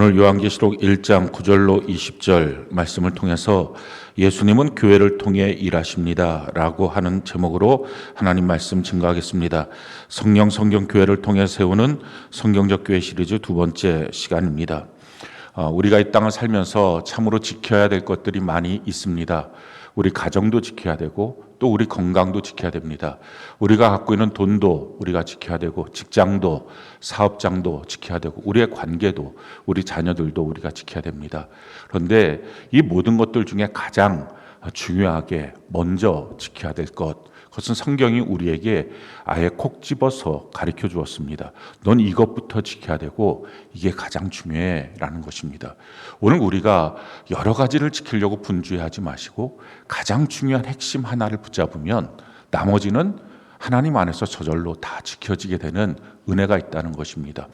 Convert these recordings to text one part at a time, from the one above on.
오늘 요한계시록 1장 9절로 20절 말씀을 통해서 예수님은 교회를 통해 일하십니다 라고 하는 제목으로 하나님 말씀 증거하겠습니다. 성령 교회를 통해 세우는 성경적 교회 시리즈 두 번째 시간입니다. 우리가 이 땅을 살면서 참으로 지켜야 될 것들이 많이 있습니다. 우리 가정도 지켜야 되고 또 우리 건강도 지켜야 됩니다. 우리가 갖고 있는 돈도 우리가 지켜야 되고 직장도 사업장도 지켜야 되고 우리의 관계도 우리 자녀들도 우리가 지켜야 됩니다. 그런데 이 모든 것들 중에 가장 중요하게 먼저 지켜야 될 그것은 성경이 우리에게 아예 콕 집어서 가르쳐 주었습니다. 넌 이것부터 지켜야 되고 이게 가장 중요해라는 것입니다. 오늘 우리가 여러 가지를 지키려고 분주해하지 마시고 가장 중요한 핵심 하나를 붙잡으면 나머지는 하나님 안에서 저절로 다 지켜지게 되는 은혜가 있다는 것입니다.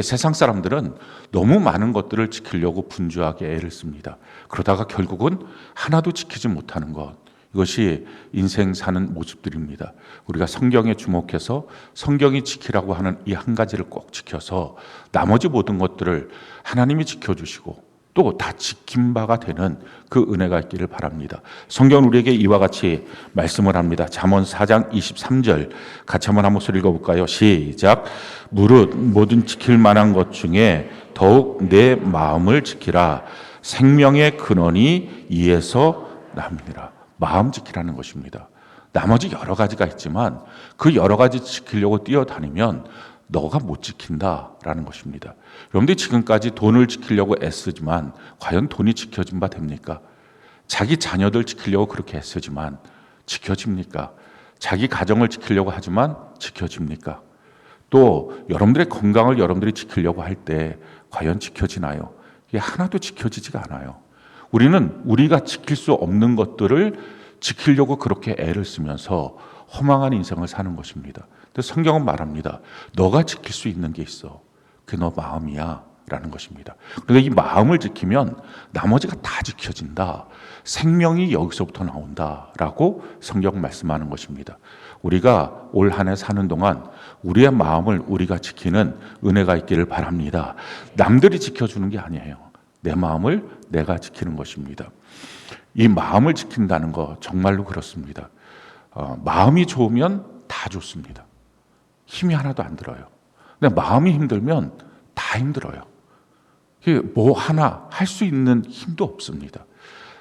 세상 사람들은 너무 많은 것들을 지키려고 분주하게 애를 씁니다. 그러다가 결국은 하나도 지키지 못하는 것, 이것이 인생 사는 모습들입니다. 우리가 성경에 주목해서 성경이 지키라고 하는 이 한 가지를 꼭 지켜서 나머지 모든 것들을 하나님이 지켜주시고 또 다 지킨 바가 되는 그 은혜가 있기를 바랍니다. 성경은 우리에게 이와 같이 말씀을 합니다. 잠언 4장 23절 같이 한번 한 목소리 읽어볼까요? 시작. 무릇 모든 지킬 만한 것 중에 더욱 내 마음을 지키라. 생명의 근원이 이에서 납니다. 마음 지키라는 것입니다. 나머지 여러 가지가 있지만 그 여러 가지 지키려고 뛰어다니면 너가 못 지킨다라는 것입니다. 여러분들이 지금까지 돈을 지키려고 애쓰지만 과연 돈이 지켜진 바 됩니까? 자기 자녀들 지키려고 그렇게 애쓰지만 지켜집니까? 자기 가정을 지키려고 하지만 지켜집니까? 또 여러분들의 건강을 여러분들이 지키려고 할 때 과연 지켜지나요? 이게 하나도 지켜지지가 않아요. 우리는 우리가 지킬 수 없는 것들을 지키려고 그렇게 애를 쓰면서 허망한 인생을 사는 것입니다. 근데 성경은 말합니다. 너가 지킬 수 있는 게 있어. 그게 너 마음이야 라는 것입니다. 그런데 이 마음을 지키면 나머지가 다 지켜진다. 생명이 여기서부터 나온다 라고 성경 말씀하는 것입니다. 우리가 올 한 해 사는 동안 우리의 마음을 우리가 지키는 은혜가 있기를 바랍니다. 남들이 지켜주는 게 아니에요. 내 마음을 내가 지키는 것입니다. 이 마음을 지킨다는 거 정말로 그렇습니다. 마음이 좋으면 다 좋습니다. 힘이 하나도 안 들어요. 근데 마음이 힘들면 다 힘들어요. 뭐 하나 할 수 있는 힘도 없습니다.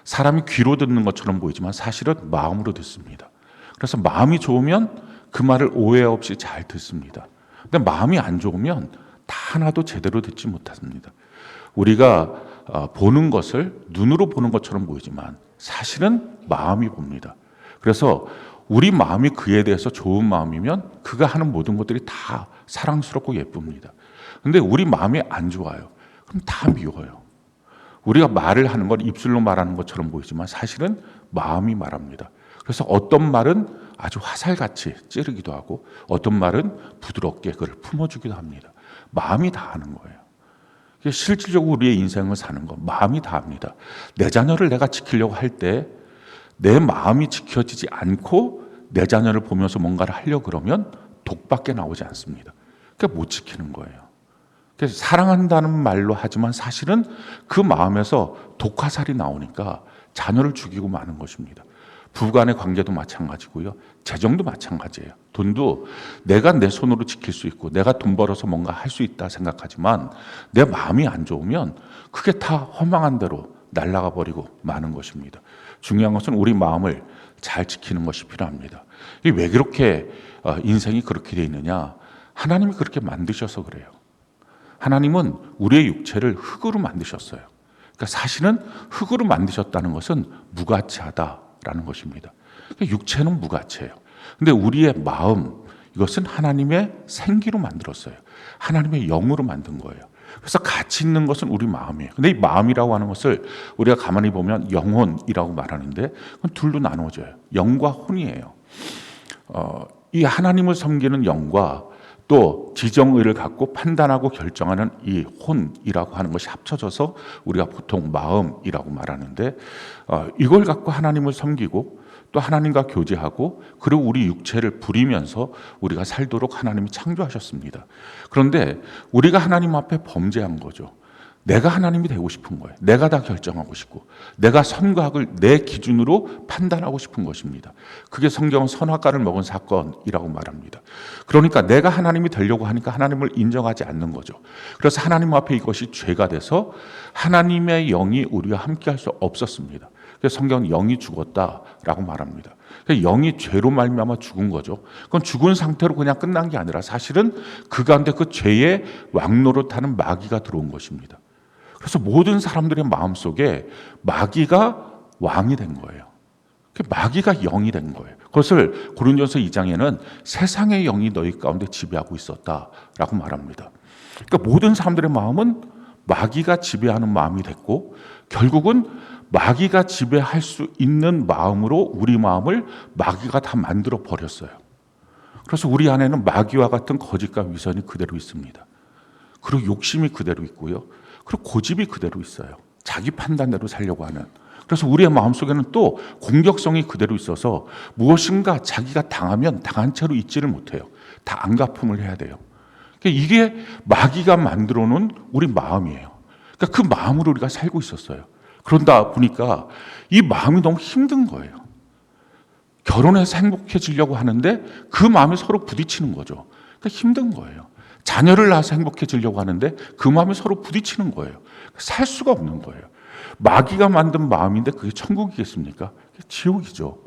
사람이 귀로 듣는 것처럼 보이지만 사실은 마음으로 듣습니다. 그래서 마음이 좋으면 그 말을 오해 없이 잘 듣습니다. 근데 마음이 안 좋으면 다 하나도 제대로 듣지 못합니다. 우리가 보는 것을 눈으로 보는 것처럼 보이지만 사실은 마음이 봅니다. 그래서 우리 마음이 그에 대해서 좋은 마음이면 그가 하는 모든 것들이 다 사랑스럽고 예쁩니다. 그런데 우리 마음이 안 좋아요. 그럼 다 미워요. 우리가 말을 하는 건 입술로 말하는 것처럼 보이지만 사실은 마음이 말합니다. 그래서 어떤 말은 아주 화살같이 찌르기도 하고 어떤 말은 부드럽게 그를 품어주기도 합니다. 마음이 다 하는 거예요. 실질적으로 우리의 인생을 사는 것, 마음이 다 합니다. 내 자녀를 내가 지키려고 할 때 내 마음이 지켜지지 않고 내 자녀를 보면서 뭔가를 하려고 그러면 독밖에 나오지 않습니다. 그러니까 못 지키는 거예요. 그래서 사랑한다는 말로 하지만 사실은 그 마음에서 독화살이 나오니까 자녀를 죽이고 마는 것입니다. 부부간의 관계도 마찬가지고요. 재정도 마찬가지예요. 돈도 내가 내 손으로 지킬 수 있고 내가 돈 벌어서 뭔가 할 수 있다 생각하지만 내 마음이 안 좋으면 그게 다 허망한 대로 날아가 버리고 마는 것입니다. 중요한 것은 우리 마음을 잘 지키는 것이 필요합니다. 왜 그렇게 인생이 그렇게 되어 있느냐? 하나님이 그렇게 만드셔서 그래요. 하나님은 우리의 육체를 흙으로 만드셨어요. 그러니까 사실은 흙으로 만드셨다는 것은 무가치하다라는 것입니다. 그러니까 육체는 무가치해요. 근데 우리의 마음, 이것은 하나님의 생기로 만들었어요. 하나님의 영으로 만든 거예요. 그래서 가치 있는 것은 우리 마음이에요. 근데 이 마음이라고 하는 것을 우리가 가만히 보면 영혼이라고 말하는데 그건 둘로 나누어져요. 영과 혼이에요. 이 하나님을 섬기는 영과 또 지정의를 갖고 판단하고 결정하는 이 혼이라고 하는 것이 합쳐져서 우리가 보통 마음이라고 말하는데 이걸 갖고 하나님을 섬기고 또 하나님과 교제하고 그리고 우리 육체를 부리면서 우리가 살도록 하나님이 창조하셨습니다. 그런데 우리가 하나님 앞에 범죄한 거죠. 내가 하나님이 되고 싶은 거예요. 내가 다 결정하고 싶고 내가 선과 악을 내 기준으로 판단하고 싶은 것입니다. 그게 성경은 선악과를 먹은 사건이라고 말합니다. 그러니까 내가 하나님이 되려고 하니까 하나님을 인정하지 않는 거죠. 그래서 하나님 앞에 이것이 죄가 돼서 하나님의 영이 우리와 함께할 수 없었습니다. 그래서 성경은 영이 죽었다라고 말합니다. 영이 죄로 말미암아 죽은 거죠. 그건 죽은 상태로 그냥 끝난 게 아니라 사실은 그 가운데 그 죄의 왕노릇하는 마귀가 들어온 것입니다. 그래서 모든 사람들의 마음속에 마귀가 왕이 된 거예요. 마귀가 영이 된 거예요. 그것을 고린도전서 2장에는 세상의 영이 너희 가운데 지배하고 있었다라고 말합니다. 그러니까 모든 사람들의 마음은 마귀가 지배하는 마음이 됐고 결국은 마귀가 지배할 수 있는 마음으로 우리 마음을 마귀가 다 만들어 버렸어요. 그래서 우리 안에는 마귀와 같은 거짓과 위선이 그대로 있습니다. 그리고 욕심이 그대로 있고요. 그리고 고집이 그대로 있어요. 자기 판단대로 살려고 하는. 그래서 우리의 마음속에는 또 공격성이 그대로 있어서 무엇인가 자기가 당하면 당한 채로 있지를 못해요. 다 안갚음을 해야 돼요. 이게 마귀가 만들어 놓은 우리 마음이에요. 그러니까 그 마음으로 우리가 살고 있었어요. 그러다 보니까 이 마음이 너무 힘든 거예요. 결혼해서 행복해지려고 하는데 그 마음이 서로 부딪히는 거죠. 그러니까 힘든 거예요. 자녀를 낳아서 행복해지려고 하는데 그 마음이 서로 부딪히는 거예요. 살 수가 없는 거예요. 마귀가 만든 마음인데 그게 천국이겠습니까? 지옥이죠.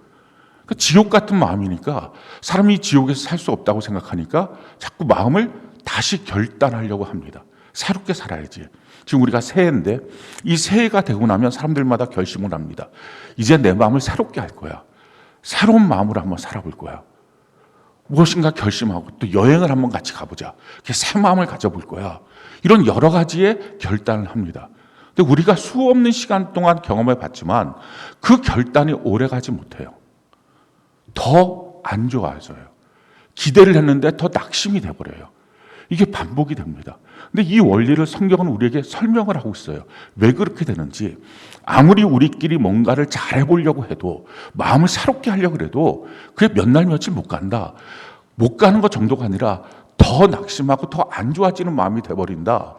그러니까 지옥 같은 마음이니까 사람이 지옥에서 살 수 없다고 생각하니까 자꾸 마음을 다시 결단하려고 합니다. 새롭게 살아야지. 지금 우리가 새해인데 이 새해가 되고 나면 사람들마다 결심을 합니다. 이제 내 마음을 새롭게 할 거야. 새로운 마음으로 한번 살아볼 거야. 무엇인가 결심하고 또 여행을 한번 같이 가보자. 새 마음을 가져볼 거야. 이런 여러 가지의 결단을 합니다. 근데 우리가 수없는 시간 동안 경험해 봤지만 그 결단이 오래 가지 못해요. 더 안 좋아져요. 기대를 했는데 더 낙심이 돼버려요. 이게 반복이 됩니다. 근데 이 원리를 성경은 우리에게 설명을 하고 있어요. 왜 그렇게 되는지. 아무리 우리끼리 뭔가를 잘해보려고 해도 마음을 새롭게 하려고 해도 그게 몇 날 며칠 못 간다. 못 가는 것 정도가 아니라 더 낙심하고 더 안 좋아지는 마음이 돼버린다.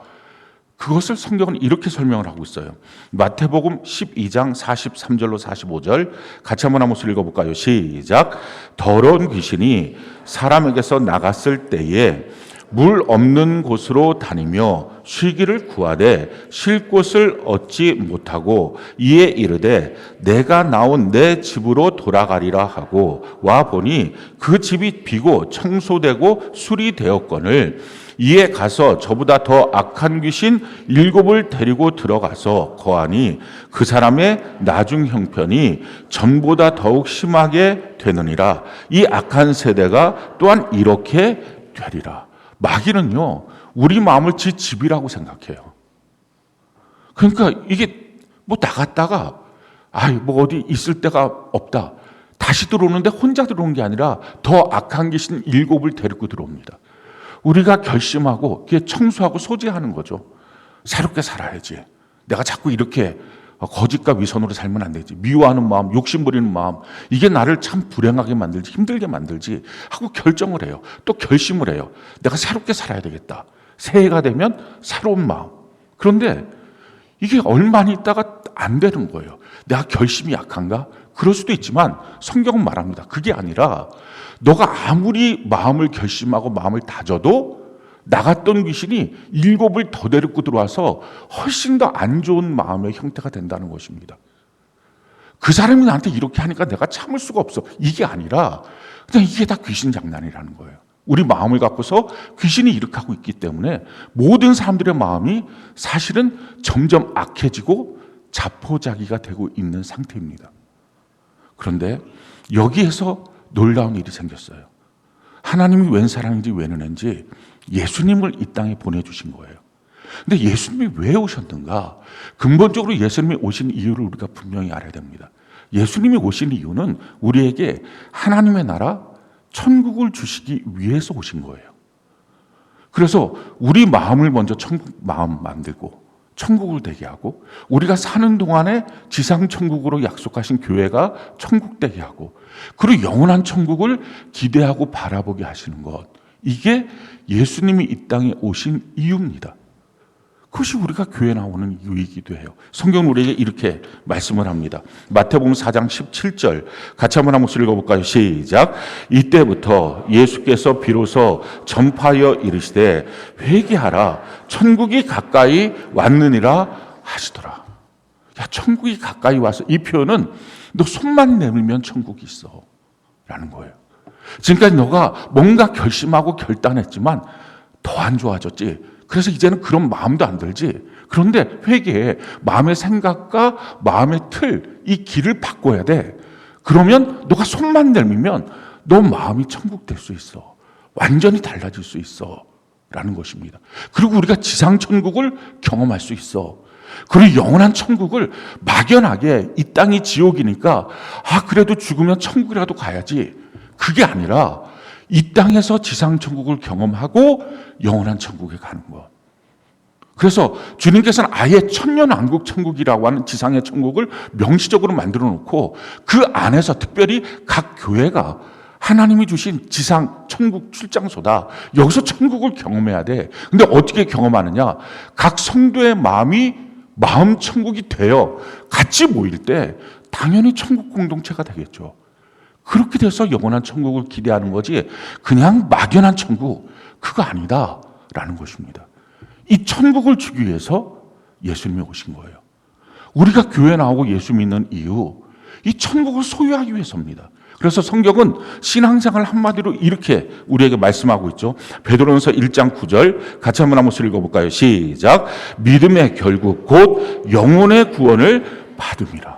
그것을 성경은 이렇게 설명을 하고 있어요. 마태복음 12장 43절로 45절 같이 한번 읽어볼까요? 시작. 더러운 귀신이 사람에게서 나갔을 때에 물 없는 곳으로 다니며 쉬기를 구하되 쉴 곳을 얻지 못하고 이에 이르되 내가 나온 내 집으로 돌아가리라 하고 와 보니 그 집이 비고 청소되고 수리되었거늘 이에 가서 저보다 더 악한 귀신 7을 데리고 들어가서 거하니 그 사람의 나중 형편이 전보다 더욱 심하게 되느니라. 이 악한 세대가 또한 이렇게 되리라. 마귀는요, 우리 마음을 지 집이라고 생각해요. 그러니까 이게 뭐 나갔다가, 뭐 어디 있을 데가 없다. 다시 들어오는데 혼자 들어온 게 아니라 더 악한 귀신 7을 데리고 들어옵니다. 우리가 결심하고 청소하고 소지하는 거죠. 새롭게 살아야지. 내가 자꾸 이렇게 거짓과 위선으로 살면 안 되지. 미워하는 마음, 욕심 부리는 마음, 이게 나를 참 불행하게 만들지, 힘들게 만들지 하고 결정을 해요. 또 결심을 해요. 내가 새롭게 살아야 되겠다. 새해가 되면 새로운 마음. 그런데 이게 얼마나 있다가 안 되는 거예요. 내가 결심이 약한가? 그럴 수도 있지만 성경은 말합니다. 그게 아니라 너가 아무리 마음을 결심하고 마음을 다져도 나갔던 귀신이 7을 더 데리고 들어와서 훨씬 더 안 좋은 마음의 형태가 된다는 것입니다. 그 사람이 나한테 이렇게 하니까 내가 참을 수가 없어. 이게 아니라 그냥 이게 다 귀신 장난이라는 거예요. 우리 마음을 갖고서 귀신이 이렇게 하고 있기 때문에 모든 사람들의 마음이 사실은 점점 악해지고 자포자기가 되고 있는 상태입니다. 그런데 여기에서 놀라운 일이 생겼어요. 하나님이 웬 사람인지 웬 은혜인지 예수님을 이 땅에 보내주신 거예요. 근데 예수님이 왜 오셨는가? 근본적으로 예수님이 오신 이유를 우리가 분명히 알아야 됩니다. 예수님이 오신 이유는 우리에게 하나님의 나라, 천국을 주시기 위해서 오신 거예요. 그래서 우리 마음을 먼저 천국 마음 만들고 천국을 되게 하고 우리가 사는 동안에 지상 천국으로 약속하신 교회가 천국 되게 하고 그리고 영원한 천국을 기대하고 바라보게 하시는 것, 이게 예수님이 이 땅에 오신 이유입니다. 그것이 우리가 교회 나오는 이유이기도 해요. 성경은 우리에게 이렇게 말씀을 합니다. 마태복음 4장 17절 같이 한번 읽어볼까요? 시작. 이때부터 예수께서 비로소 전파하여 이르시되 회개하라 천국이 가까이 왔느니라 하시더라. 야, 천국이 가까이 와서, 이 표현은 너 손만 내밀면 천국이 있어 라는 거예요. 지금까지 너가 뭔가 결심하고 결단했지만 더 안 좋아졌지. 그래서 이제는 그런 마음도 안 들지. 그런데 회개에 마음의 생각과 마음의 틀, 이 길을 바꿔야 돼. 그러면 너가 손만 내밀면 너 마음이 천국 될 수 있어. 완전히 달라질 수 있어 라는 것입니다. 그리고 우리가 지상 천국을 경험할 수 있어. 그리고 영원한 천국을 막연하게 이 땅이 지옥이니까 그래도 죽으면 천국이라도 가야지. 그게 아니라 이 땅에서 지상 천국을 경험하고 영원한 천국에 가는 것. 그래서 주님께서는 아예 천년왕국 천국이라고 하는 지상의 천국을 명시적으로 만들어 놓고 그 안에서 특별히 각 교회가 하나님이 주신 지상 천국 출장소다. 여기서 천국을 경험해야 돼. 근데 어떻게 경험하느냐? 각 성도의 마음이 마음 천국이 되어 같이 모일 때 당연히 천국 공동체가 되겠죠. 그렇게 돼서 영원한 천국을 기대하는 거지 그냥 막연한 천국, 그거 아니다라는 것입니다. 이 천국을 주기 위해서 예수님이 오신 거예요. 우리가 교회 나오고 예수 믿는 이유, 이 천국을 소유하기 위해서입니다. 그래서 성경은 신앙생활 한마디로 이렇게 우리에게 말씀하고 있죠. 베드로전서 1장 9절 같이 한번 읽어볼까요? 시작. 믿음의 결국 곧 영혼의 구원을 받음이라.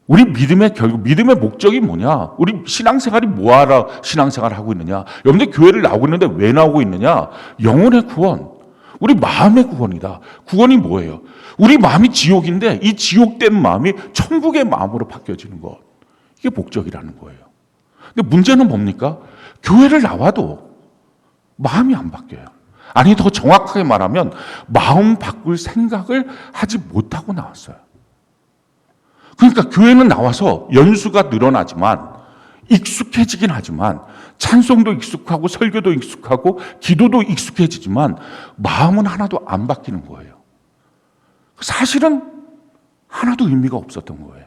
우리 믿음의 결국, 믿음의 목적이 뭐냐? 우리 신앙생활이 뭐하러 신앙생활을 하고 있느냐? 여러분들 교회를 나오고 있는데 왜 나오고 있느냐? 영혼의 구원, 우리 마음의 구원이다. 구원이 뭐예요? 우리 마음이 지옥인데 이 지옥된 마음이 천국의 마음으로 바뀌어지는 것. 이게 목적이라는 거예요. 근데 문제는 뭡니까? 교회를 나와도 마음이 안 바뀌어요. 아니, 더 정확하게 말하면 마음 바꿀 생각을 하지 못하고 나왔어요. 그러니까 교회는 나와서 연수가 늘어나지만 익숙해지긴 하지만 찬송도 익숙하고 설교도 익숙하고 기도도 익숙해지지만 마음은 하나도 안 바뀌는 거예요. 사실은 하나도 의미가 없었던 거예요.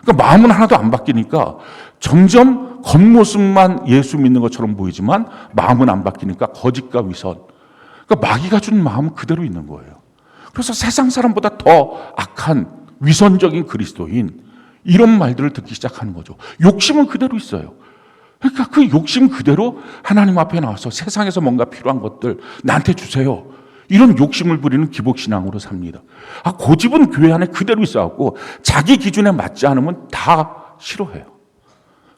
그러니까 마음은 하나도 안 바뀌니까 점점 겉모습만 예수 믿는 것처럼 보이지만 마음은 안 바뀌니까 거짓과 위선, 그러니까 마귀가 준 마음은 그대로 있는 거예요. 그래서 세상 사람보다 더 악한 위선적인 그리스도인, 이런 말들을 듣기 시작하는 거죠. 욕심은 그대로 있어요. 그러니까 그 욕심 그대로 하나님 앞에 나와서 세상에서 뭔가 필요한 것들 나한테 주세요. 이런 욕심을 부리는 기복신앙으로 삽니다. 고집은 교회 안에 그대로 있어갖고 자기 기준에 맞지 않으면 다 싫어해요.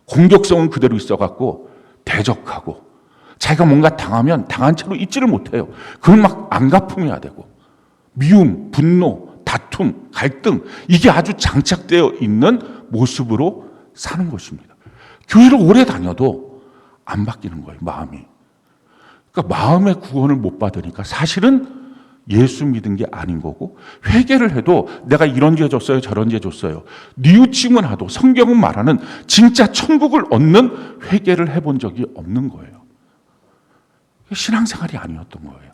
공격성은 그대로 있어갖고 대적하고 자기가 뭔가 당하면 당한 채로 있지를 못해요. 그걸 막 안갚음해야 되고 미움, 분노, 다툼, 갈등, 이게 아주 장착되어 있는 모습으로 사는 것입니다. 교회를 오래 다녀도 안 바뀌는 거예요, 마음이. 그러니까 마음의 구원을 못 받으니까 사실은 예수 믿은 게 아닌 거고, 회개를 해도 내가 이런 죄 줬어요, 저런 죄 줬어요. 뉘우침은 하도 성경은 말하는 진짜 천국을 얻는 회개를 해본 적이 없는 거예요. 신앙생활이 아니었던 거예요.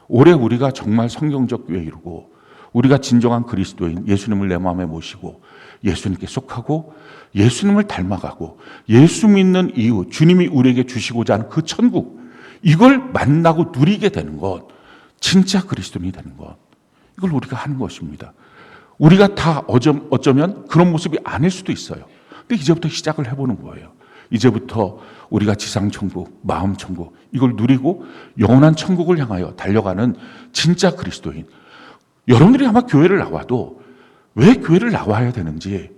올해 우리가 정말 성경적 교회 이루고 우리가 진정한 그리스도인 예수님을 내 마음에 모시고 예수님께 속하고 예수님을 닮아가고 예수 믿는 이유, 주님이 우리에게 주시고자 하는 그 천국, 이걸 만나고 누리게 되는 것, 진짜 그리스도인이 되는 것, 이걸 우리가 하는 것입니다. 우리가 다 어쩌면 그런 모습이 아닐 수도 있어요. 근데 이제부터 시작을 해보는 거예요. 이제부터 우리가 지상천국, 마음천국, 이걸 누리고 영원한 천국을 향하여 달려가는 진짜 그리스도인. 여러분들이 아마 교회를 나와도 왜 교회를 나와야 되는지,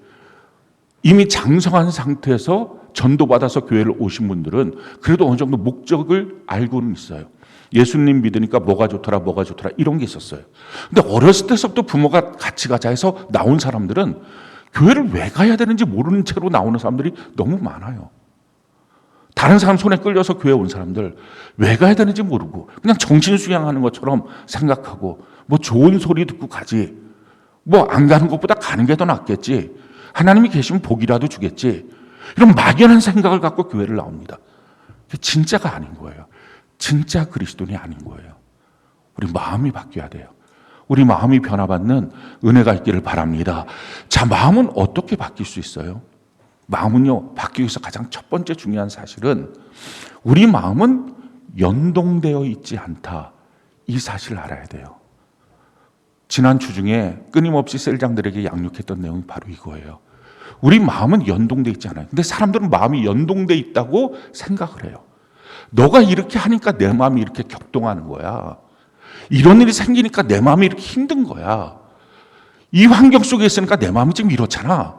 이미 장성한 상태에서 전도받아서 교회를 오신 분들은 그래도 어느 정도 목적을 알고는 있어요. 예수님 믿으니까 뭐가 좋더라 이런 게 있었어요. 근데 어렸을 때서부터 부모가 같이 가자 해서 나온 사람들은 교회를 왜 가야 되는지 모르는 채로 나오는 사람들이 너무 많아요. 다른 사람 손에 끌려서 교회 온 사람들 왜 가야 되는지 모르고 그냥 정신수양하는 것처럼 생각하고 뭐 좋은 소리 듣고 가지, 뭐 안 가는 것보다 가는 게 더 낫겠지, 하나님이 계시면 복이라도 주겠지, 이런 막연한 생각을 갖고 교회를 나옵니다. 진짜가 아닌 거예요. 진짜 그리스도인이 아닌 거예요. 우리 마음이 바뀌어야 돼요. 우리 마음이 변화받는 은혜가 있기를 바랍니다. 자, 마음은 어떻게 바뀔 수 있어요? 마음은요, 바뀌기 위해서 가장 첫 번째 중요한 사실은 우리 마음은 연동되어 있지 않다. 이 사실을 알아야 돼요. 지난 주 중에 끊임없이 셀장들에게 양육했던 내용이 바로 이거예요. 우리 마음은 연동되어 있지 않아요. 근데 사람들은 마음이 연동되어 있다고 생각을 해요. 너가 이렇게 하니까 내 마음이 이렇게 격동하는 거야. 이런 일이 생기니까 내 마음이 이렇게 힘든 거야. 이 환경 속에 있으니까 내 마음이 지금 이렇잖아.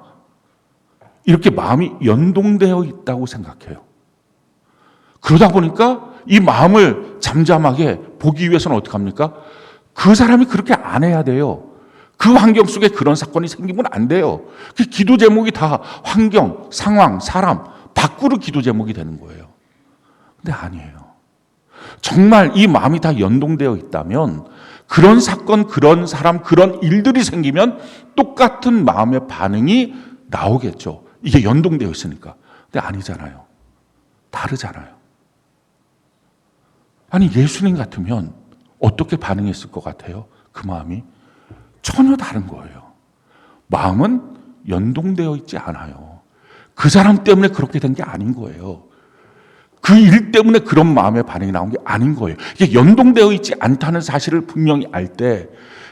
이렇게 마음이 연동되어 있다고 생각해요. 그러다 보니까 이 마음을 잠잠하게 보기 위해서는 어떻게 합니까? 그 사람이 그렇게 안 해야 돼요. 그 환경 속에 그런 사건이 생기면 안 돼요. 그 기도 제목이 다 환경, 상황, 사람 밖으로 기도 제목이 되는 거예요. 근데 아니에요. 정말 이 마음이 다 연동되어 있다면 그런 사건, 그런 사람, 그런 일들이 생기면 똑같은 마음의 반응이 나오겠죠. 이게 연동되어 있으니까. 근데 아니잖아요. 다르잖아요. 아니, 예수님 같으면 어떻게 반응했을 것 같아요? 그 마음이 전혀 다른 거예요. 마음은 연동되어 있지 않아요. 그 사람 때문에 그렇게 된 게 아닌 거예요. 그 일 때문에 그런 마음의 반응이 나온 게 아닌 거예요. 이게 연동되어 있지 않다는 사실을 분명히 알 때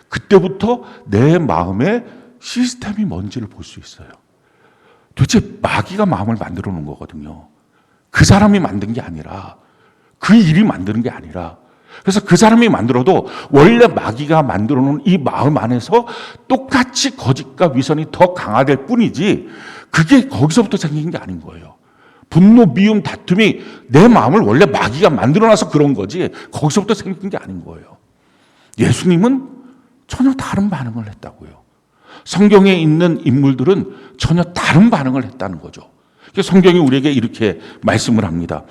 그때부터 내 마음의 시스템이 뭔지를 볼 수 있어요. 도대체 마귀가 마음을 만들어 놓은 거거든요. 그 사람이 만든 게 아니라, 그 일이 만드는 게 아니라, 그래서 그 사람이 만들어도 원래 마귀가 만들어 놓은 이 마음 안에서 똑같이 거짓과 위선이 더 강화될 뿐이지 그게 거기서부터 생긴 게 아닌 거예요. 분노, 미움, 다툼이 내 마음을 원래 마귀가 만들어 놔서 그런 거지 거기서부터 생긴 게 아닌 거예요. 예수님은 전혀 다른 반응을 했다고요. 성경에 있는 인물들은 전혀 다른 반응을 했다는 거죠. 성경이 우리에게 이렇게 말씀을 합니다.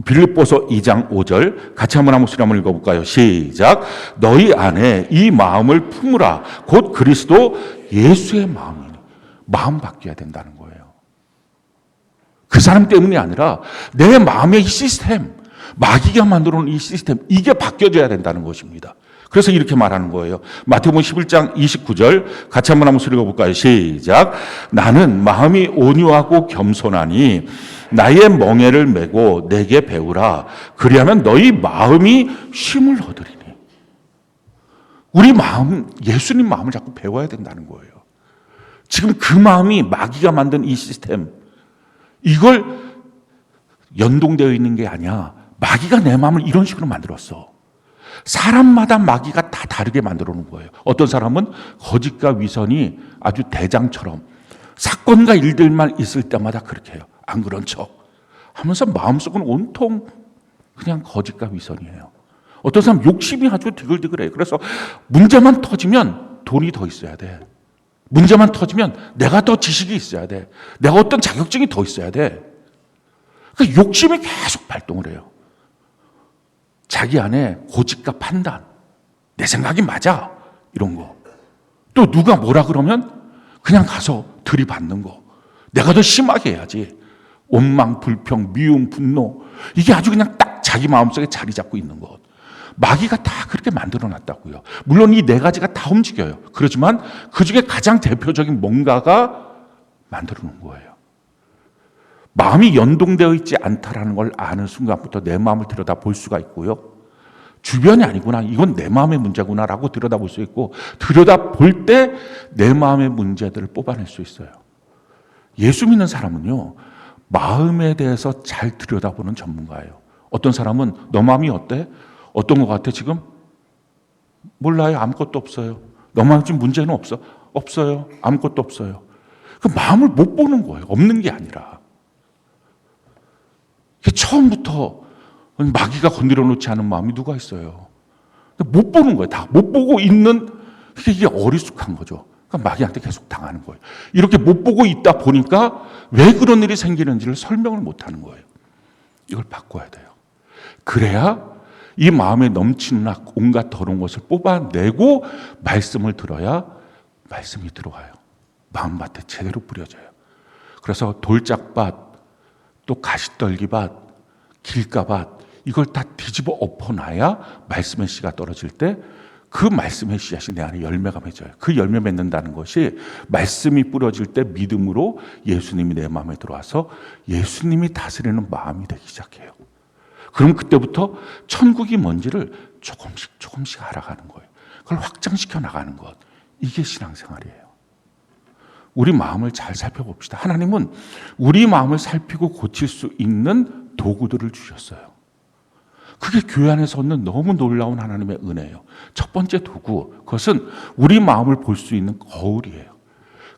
빌립보서 2장 5절 같이 한번 목소리 한번 읽어볼까요? 시작. 너희 안에 이 마음을 품으라. 곧 그리스도 예수의 마음이니. 마음 바뀌어야 된다는 거예요. 그 사람 때문이 아니라 내 마음의 이 시스템, 마귀가 만들어 놓은 이 시스템, 이게 바뀌어져야 된다는 것입니다. 그래서 이렇게 말하는 거예요. 마태복음 11장 29절 같이 한번 목소리 읽어볼까요? 시작. 나는 마음이 온유하고 겸손하니 나의 멍에를 메고 내게 배우라. 그리하면 너희 마음이 쉼을 얻으리니. 우리 마음, 예수님 마음을 자꾸 배워야 된다는 거예요. 지금 그 마음이 마귀가 만든 이 시스템, 이걸 연동되어 있는 게 아니야. 마귀가 내 마음을 이런 식으로 만들었어. 사람마다 마귀가 다 다르게 만들어 놓은 거예요. 어떤 사람은 거짓과 위선이 아주 대장처럼 사건과 일들만 있을 때마다 그렇게 해요. 안 그런 척 하면서 마음속은 온통 그냥 거짓과 위선이에요. 어떤 사람 욕심이 아주 디글디글해요. 그래서 문제만 터지면 돈이 더 있어야 돼. 문제만 터지면 내가 더 지식이 있어야 돼. 내가 어떤 자격증이 더 있어야 돼. 그러니까 욕심이 계속 발동을 해요. 자기 안에 고집과 판단, 내 생각이 맞아, 이런 거. 또 누가 뭐라 그러면 그냥 가서 들이받는 거. 내가 더 심하게 해야지. 원망, 불평, 미움, 분노, 이게 아주 그냥 딱 자기 마음속에 자리 잡고 있는 것. 마귀가 다 그렇게 만들어놨다고요. 물론 이 네 가지가 다 움직여요. 그렇지만 그 중에 가장 대표적인 뭔가가 만들어 놓은 거예요. 마음이 연동되어 있지 않다라는 걸 아는 순간부터 내 마음을 들여다볼 수가 있고요. 주변이 아니구나, 이건 내 마음의 문제구나라고 들여다볼 수 있고, 들여다볼 때 내 마음의 문제들을 뽑아낼 수 있어요. 예수 믿는 사람은요, 마음에 대해서 잘 들여다보는 전문가예요. 어떤 사람은 너 마음이 어때? 어떤 것 같아 지금? 몰라요. 아무것도 없어요. 너 마음 지금 문제는 없어? 없어요. 아무것도 없어요. 그 마음을 못 보는 거예요. 없는 게 아니라. 처음부터 마귀가 건드려 놓지 않은 마음이 누가 있어요? 못 보는 거예요. 다 못 보고 있는, 이게 어리숙한 거죠. 그러니까 마귀한테 계속 당하는 거예요. 이렇게 못 보고 있다 보니까 왜 그런 일이 생기는지를 설명을 못 하는 거예요. 이걸 바꿔야 돼요. 그래야 이 마음에 넘치는 온갖 더러운 것을 뽑아내고 말씀을 들어야 말씀이 들어와요. 마음밭에 제대로 뿌려져요. 그래서 돌짝밭, 또 가시떨기밭, 길가밭, 이걸 다 뒤집어 엎어놔야 말씀의 씨가 떨어질 때 그 말씀의 씨앗이 내 안에 열매가 맺어요. 그 열매 맺는다는 것이 말씀이 뿌려질 때 믿음으로 예수님이 내 마음에 들어와서 예수님이 다스리는 마음이 되기 시작해요. 그럼 그때부터 천국이 뭔지를 조금씩 알아가는 거예요. 그걸 확장시켜 나가는 것. 이게 신앙생활이에요. 우리 마음을 잘 살펴봅시다. 하나님은 우리 마음을 살피고 고칠 수 있는 도구들을 주셨어요. 그게 교회 안에서 얻는 너무 놀라운 하나님의 은혜예요. 첫 번째 도구, 그것은 우리 마음을 볼 수 있는 거울이에요.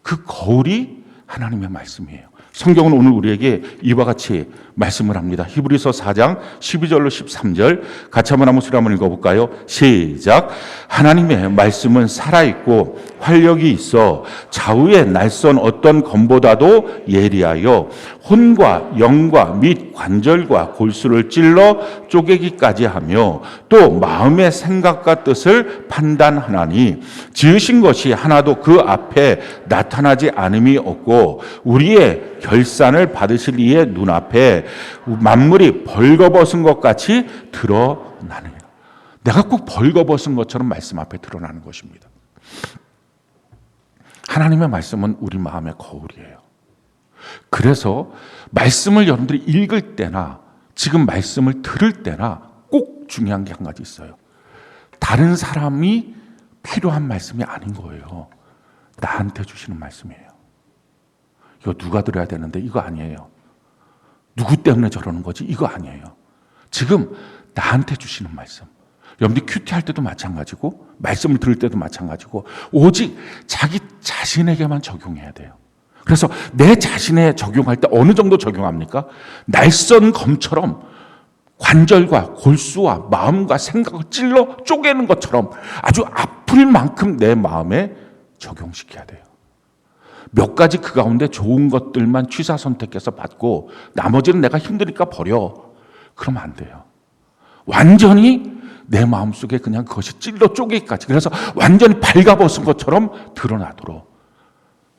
그 거울이 하나님의 말씀이에요. 성경은 오늘 우리에게 이와 같이 말씀을 합니다. 히브리서 4장 12절로 13절 같이 한번 소리 한번 읽어볼까요? 시작. 하나님의 말씀은 살아있고 활력이 있어 좌우의 날선 어떤 검보다도 예리하여 혼과 영과 및 관절과 골수를 찔러 쪼개기까지 하며 또 마음의 생각과 뜻을 판단하나니 지으신 것이 하나도 그 앞에 나타나지 않음이 없고 우리의 결산을 받으실 이의 눈앞에 만물이 벌거벗은 것 같이 드러나느니라. 내가 꼭 벌거벗은 것처럼 말씀 앞에 드러나는 것입니다. 하나님의 말씀은 우리 마음의 거울이에요. 그래서 말씀을 여러분들이 읽을 때나 지금 말씀을 들을 때나 꼭 중요한 게 한 가지 있어요. 다른 사람이 필요한 말씀이 아닌 거예요. 나한테 주시는 말씀이에요. 이거 누가 들어야 되는데 이거 아니에요. 누구 때문에 저러는 거지 이거 아니에요. 지금 나한테 주시는 말씀. 여러분들이 큐티할 때도 마찬가지고 말씀을 들을 때도 마찬가지고 오직 자기 자신에게만 적용해야 돼요. 그래서 내 자신에 적용할 때 어느 정도 적용합니까? 날선 검처럼 관절과 골수와 마음과 생각을 찔러 쪼개는 것처럼 아주 아플 만큼 내 마음에 적용시켜야 돼요. 몇 가지 그 가운데 좋은 것들만 취사 선택해서 받고 나머지는 내가 힘드니까 버려. 그러면 안 돼요. 완전히 내 마음속에 그냥 그것이 찔러 쪼개기까지 그래서 완전히 발가벗은 것처럼 드러나도록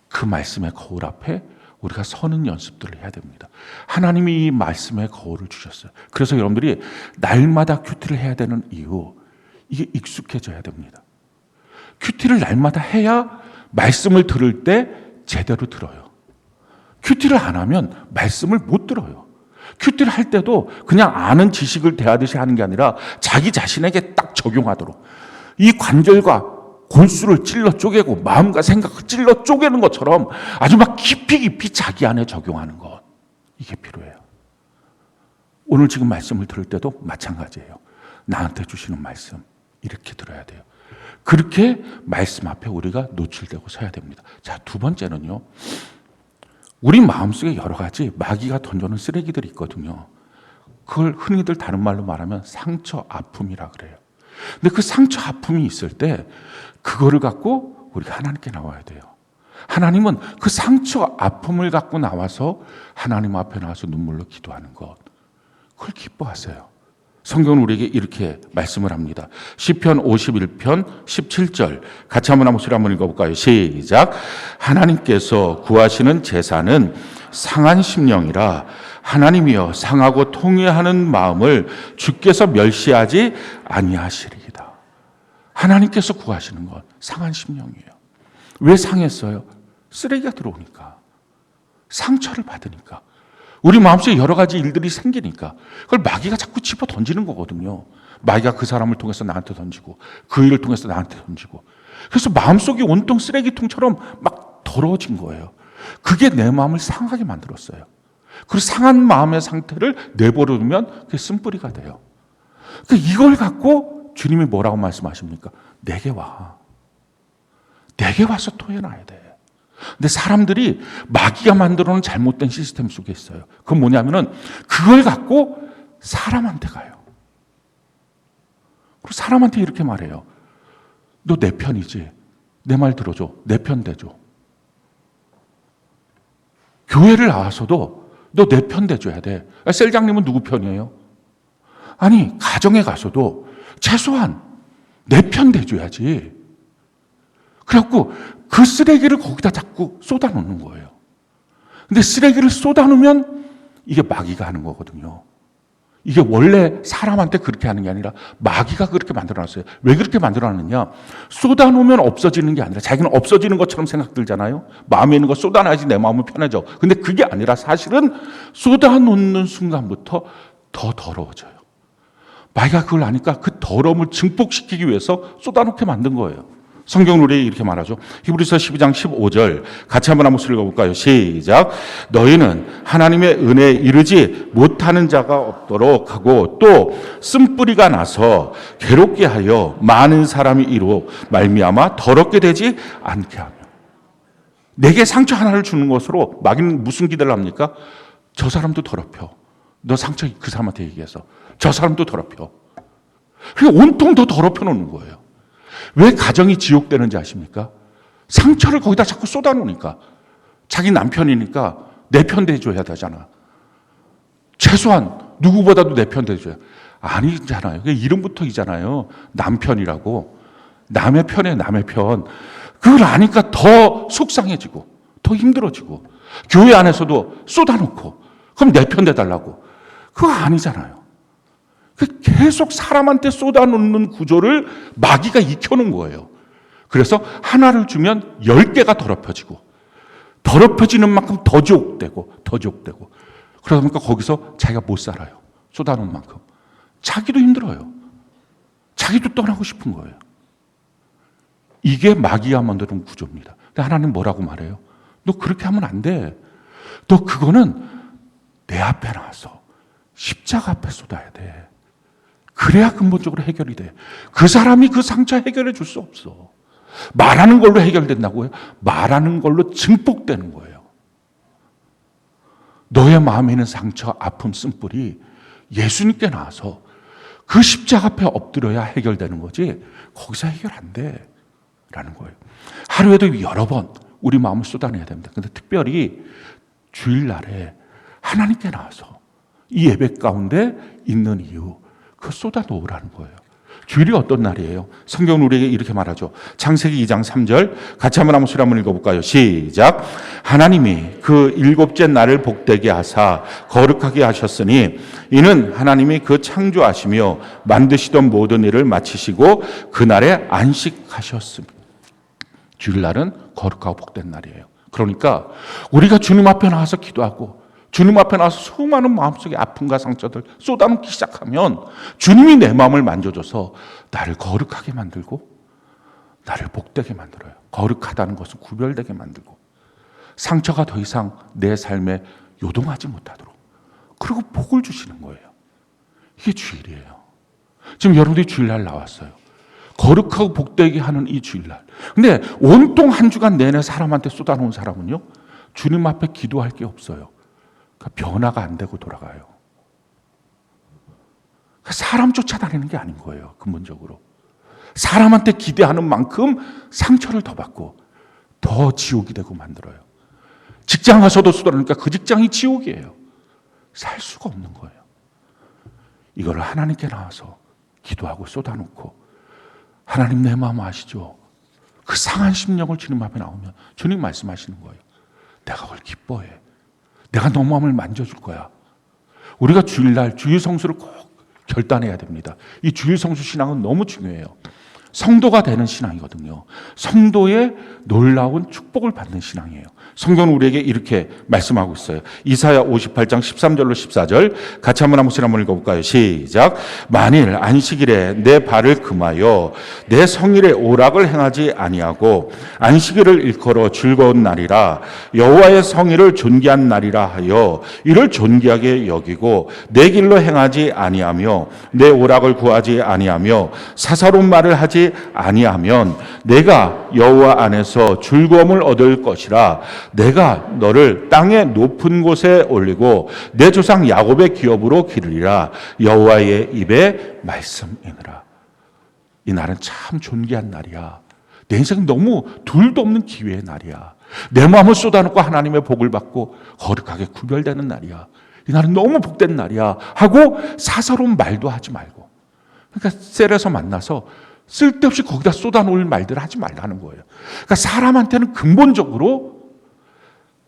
그 말씀의 거울 앞에 우리가 서는 연습들을 해야 됩니다. 하나님이 이 말씀의 거울을 주셨어요. 그래서 여러분들이 날마다 큐티를 해야 되는 이유, 이게 익숙해져야 됩니다. 큐티를 날마다 해야 말씀을 들을 때 제대로 들어요. 큐티를 안 하면 말씀을 못 들어요. 큐티를 할 때도 그냥 아는 지식을 대하듯이 하는 게 아니라 자기 자신에게 딱 적용하도록 이 관절과 골수를 찔러 쪼개고 마음과 생각을 찔러 쪼개는 것처럼 아주 막 깊이 자기 안에 적용하는 것. 이게 필요해요. 오늘 지금 말씀을 들을 때도 마찬가지예요. 나한테 주시는 말씀 이렇게 들어야 돼요. 그렇게 말씀 앞에 우리가 노출되고 서야 됩니다. 자, 두 번째는요. 우리 마음속에 여러 가지 마귀가 던져놓은 쓰레기들이 있거든요. 그걸 흔히들 다른 말로 말하면 상처, 아픔이라 그래요. 근데 그 상처, 아픔이 있을 때 그거를 갖고 우리가 하나님께 나와야 돼요. 하나님은 그 상처, 아픔을 갖고 나와서 하나님 앞에 나와서 눈물로 기도하는 것. 그걸 기뻐하세요. 성경은 우리에게 이렇게 말씀을 합니다. 시편 51편 17절 같이 한번 목소리 한번 읽어볼까요? 시작. 하나님께서 구하시는 제사는 상한 심령이라 하나님이여 상하고 통회하는 마음을 주께서 멸시하지 아니하시리이다. 하나님께서 구하시는 건 상한 심령이에요. 왜 상했어요? 쓰레기가 들어오니까. 상처를 받으니까. 우리 마음속에 여러 가지 일들이 생기니까 그걸 마귀가 자꾸 집어 던지는 거거든요. 마귀가 그 사람을 통해서 나한테 던지고 그 일을 통해서 나한테 던지고 그래서 마음속이 온통 쓰레기통처럼 막 더러워진 거예요. 그게 내 마음을 상하게 만들었어요. 그리고 상한 마음의 상태를 내버려두면 그게 쓴뿌리가 돼요. 그러니까 이걸 갖고 주님이 뭐라고 말씀하십니까? 내게 와. 내게 와서 토해놔야 돼. 근데 사람들이 마귀가 만들어놓은 잘못된 시스템 속에 있어요. 그건 뭐냐면은 그걸 갖고 사람한테 가요. 그리고 사람한테 이렇게 말해요. 너 내 편이지. 내 말 들어줘. 내 편 대줘. 교회를 나와서도 너 내 편 대줘야 돼. 셀장님은 누구 편이에요? 아니 가정에 가서도 최소한 내 편 대줘야지. 그래갖고 그 쓰레기를 거기다 자꾸 쏟아놓는 거예요. 근데 쓰레기를 쏟아놓으면 이게 마귀가 하는 거거든요. 이게 원래 사람한테 그렇게 하는 게 아니라 마귀가 그렇게 만들어놨어요. 왜 그렇게 만들어놨느냐? 쏟아놓으면 없어지는 게 아니라 자기는 없어지는 것처럼 생각 들잖아요. 마음에 있는 거 쏟아놔야지 내 마음은 편해져. 근데 그게 아니라 사실은 쏟아놓는 순간부터 더 더러워져요. 마귀가 그걸 아니까 그 더러움을 증폭시키기 위해서 쏟아놓게 만든 거예요. 성경 우리 이렇게 말하죠. 히브리서 12장 15절 같이 한번 읽어볼까요? 시작. 너희는 하나님의 은혜에 이르지 못하는 자가 없도록 하고 또 쓴뿌리가 나서 괴롭게 하여 많은 사람이 이로 말미암아 더럽게 되지 않게 하며. 내게 상처 하나를 주는 것으로 마귀는 무슨 기대를 합니까? 저 사람도 더럽혀. 너 상처 그 사람한테 얘기해서 저 사람도 더럽혀. 그게 온통 더 더럽혀 놓는 거예요. 왜 가정이 지옥되는지 아십니까? 상처를 거기다 자꾸 쏟아놓으니까. 자기 남편이니까 내 편 대줘야 되잖아. 최소한 누구보다도 내 편 대줘야. 아니잖아요. 이름부터이잖아요. 남편이라고. 남의 편에 남의 편. 그걸 아니까 더 속상해지고 더 힘들어지고 교회 안에서도 쏟아놓고 그럼 내 편 대달라고. 그거 아니잖아요. 계속 사람한테 쏟아놓는 구조를 마귀가 익혀놓은 거예요. 그래서 하나를 주면 10개가 더럽혀지고 더럽혀지는 만큼 더 지옥되고 더 지옥되고 그러다 보니까 거기서 자기가 못 살아요. 쏟아놓은 만큼. 자기도 힘들어요. 자기도 떠나고 싶은 거예요. 이게 마귀가 만드는 구조입니다. 근데 하나님 뭐라고 말해요? 너 그렇게 하면 안 돼. 너 그거는 내 앞에 나와서 십자가 앞에 쏟아야 돼. 그래야 근본적으로 해결이 돼. 그 사람이 그 상처 해결해 줄 수 없어. 말하는 걸로 해결된다고요? 말하는 걸로 증폭되는 거예요. 너의 마음에 있는 상처, 아픔, 쓴뿌리 예수님께 나와서 그 십자가 앞에 엎드려야 해결되는 거지 거기서 해결 안 돼 라는 거예요. 하루에도 여러 번 우리 마음을 쏟아내야 됩니다. 근데 특별히 주일날에 하나님께 나와서 이 예배 가운데 있는 이유 그거 쏟아놓으라는 거예요. 주일이 어떤 날이에요? 성경은 우리에게 이렇게 말하죠. 창세기 2장 3절 같이 한번 읽어볼까요? 시작. 하나님이 그 일곱째 날을 복되게 하사 거룩하게 하셨으니 이는 하나님이 그 창조하시며 만드시던 모든 일을 마치시고 그날에 안식하셨습니다. 주일날은 거룩하고 복된 날이에요. 그러니까 우리가 주님 앞에 나와서 기도하고 주님 앞에 나와서 수많은 마음속의 아픔과 상처들 쏟아놓기 시작하면 주님이 내 마음을 만져줘서 나를 거룩하게 만들고 나를 복되게 만들어요. 거룩하다는 것은 구별되게 만들고 상처가 더 이상 내 삶에 요동하지 못하도록 그리고 복을 주시는 거예요. 이게 주일이에요. 지금 여러분들이 주일날 나왔어요. 거룩하고 복되게 하는 이 주일날. 근데 온통 한 주간 내내 사람한테 쏟아놓은 사람은요 주님 앞에 기도할 게 없어요. 변화가 안 되고 돌아가요. 사람 쫓아다니는 게 아닌 거예요. 근본적으로. 사람한테 기대하는 만큼 상처를 더 받고 더 지옥이 되고 만들어요. 직장 가서도 쏟아놓으니까 그 직장이 지옥이에요. 살 수가 없는 거예요. 이걸 하나님께 나와서 기도하고 쏟아놓고 하나님 내 마음 아시죠? 그 상한 심령을 주님 앞에 나오면 주님 말씀하시는 거예요. 내가 그걸 기뻐해. 내가 너 마음을 만져줄 거야. 우리가 주일날 주일성수를 꼭 결단해야 됩니다. 이 주일성수 신앙은 너무 중요해요. 성도가 되는 신앙이거든요. 성도의 놀라운 축복을 받는 신앙이에요. 성경은 우리에게 이렇게 말씀하고 있어요. 이사야 58장 13절로 14절 같이 한번 읽어볼까요? 시작. 만일 안식일에 내 발을 금하여 내 성일의 오락을 행하지 아니하고 안식일을 일컬어 즐거운 날이라 여호와의 성일을 존귀한 날이라 하여 이를 존귀하게 여기고 내 길로 행하지 아니하며 내 오락을 구하지 아니하며 사사로운 말을 하지 아니하면 내가 여호와 안에서 즐거움을 얻을 것이라 내가 너를 땅의 높은 곳에 올리고 내 조상 야곱의 기업으로 기르리라 여호와의 입에 말씀이니라. 이 날은 참 존귀한 날이야. 내 인생 너무 둘도 없는 기회의 날이야. 내 마음을 쏟아놓고 하나님의 복을 받고 거룩하게 구별되는 날이야. 이 날은 너무 복된 날이야 하고 사사로운 말도 하지 말고 그러니까 셀에서 만나서 쓸데없이 거기다 쏟아놓을 말들을 하지 말라는 거예요. 그러니까 사람한테는 근본적으로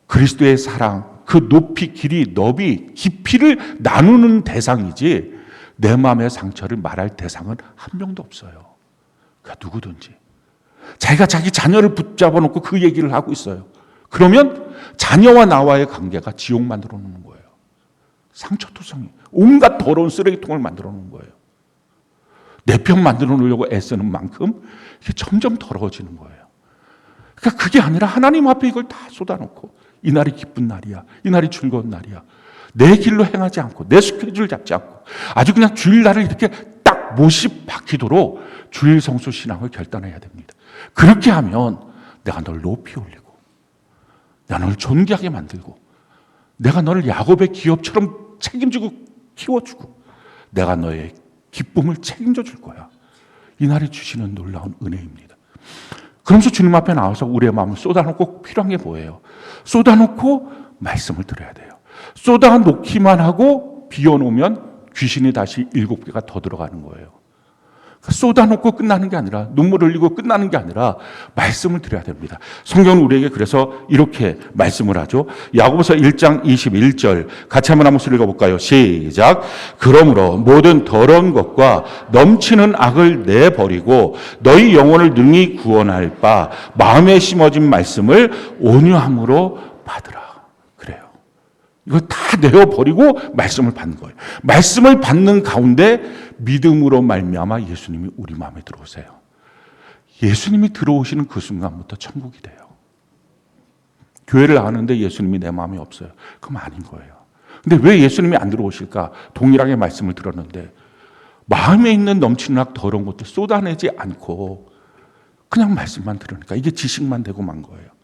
그리스도의 사랑, 그 높이, 길이, 너비, 깊이를 나누는 대상이지 내 마음의 상처를 말할 대상은 한 명도 없어요. 그러니까 누구든지 자기가 자기 자녀를 붙잡아 놓고 그 얘기를 하고 있어요. 그러면 자녀와 나와의 관계가 지옥 만들어 놓는 거예요. 상처투성이 온갖 더러운 쓰레기통을 만들어 놓는 거예요. 내 편 만들어 놓으려고 애쓰는 만큼 이게 점점 더러워지는 거예요. 그러니까 그게 아니라 하나님 앞에 이걸 다 쏟아놓고 이 날이 기쁜 날이야. 이 날이 즐거운 날이야. 내 길로 행하지 않고 내 스케줄 잡지 않고 아주 그냥 주일날을 이렇게 딱 못이 박히도록 주일 성수 신앙을 결단해야 됩니다. 그렇게 하면 내가 널 높이 올리고 내가 널 존귀하게 만들고 내가 너를 야곱의 기업처럼 책임지고 키워주고 내가 너의 기쁨을 책임져 줄 거야. 이 날이 주시는 놀라운 은혜입니다. 그러면서 주님 앞에 나와서 우리의 마음을 쏟아놓고 필요한 게 뭐예요? 쏟아놓고 말씀을 들어야 돼요. 쏟아놓기만 하고 비워놓으면 귀신이 다시 7개가 더 들어가는 거예요. 쏟아놓고 끝나는 게 아니라 눈물 흘리고 끝나는 게 아니라 말씀을 드려야 됩니다. 성경은 우리에게 그래서 이렇게 말씀을 하죠. 야고보서 1장 21절 같이 한번 읽어볼까요? 시작. 그러므로 모든 더러운 것과 넘치는 악을 내버리고 너희 영혼을 능히 구원할 바 마음에 심어진 말씀을 온유함으로 받으라. 그래요. 이걸 다 내어버리고 말씀을 받는 거예요. 말씀을 받는 가운데 믿음으로 말미암아 예수님이 우리 마음에 들어오세요. 예수님이 들어오시는 그 순간부터 천국이 돼요. 교회를 나가는데 예수님이 내 마음에 없어요. 그럼 아닌 거예요. 근데 왜 예수님이 안 들어오실까? 동일하게 말씀을 들었는데 마음에 있는 넘치는 악 더러운 것들 쏟아내지 않고 그냥 말씀만 들으니까 이게 지식만 되고 만 거예요.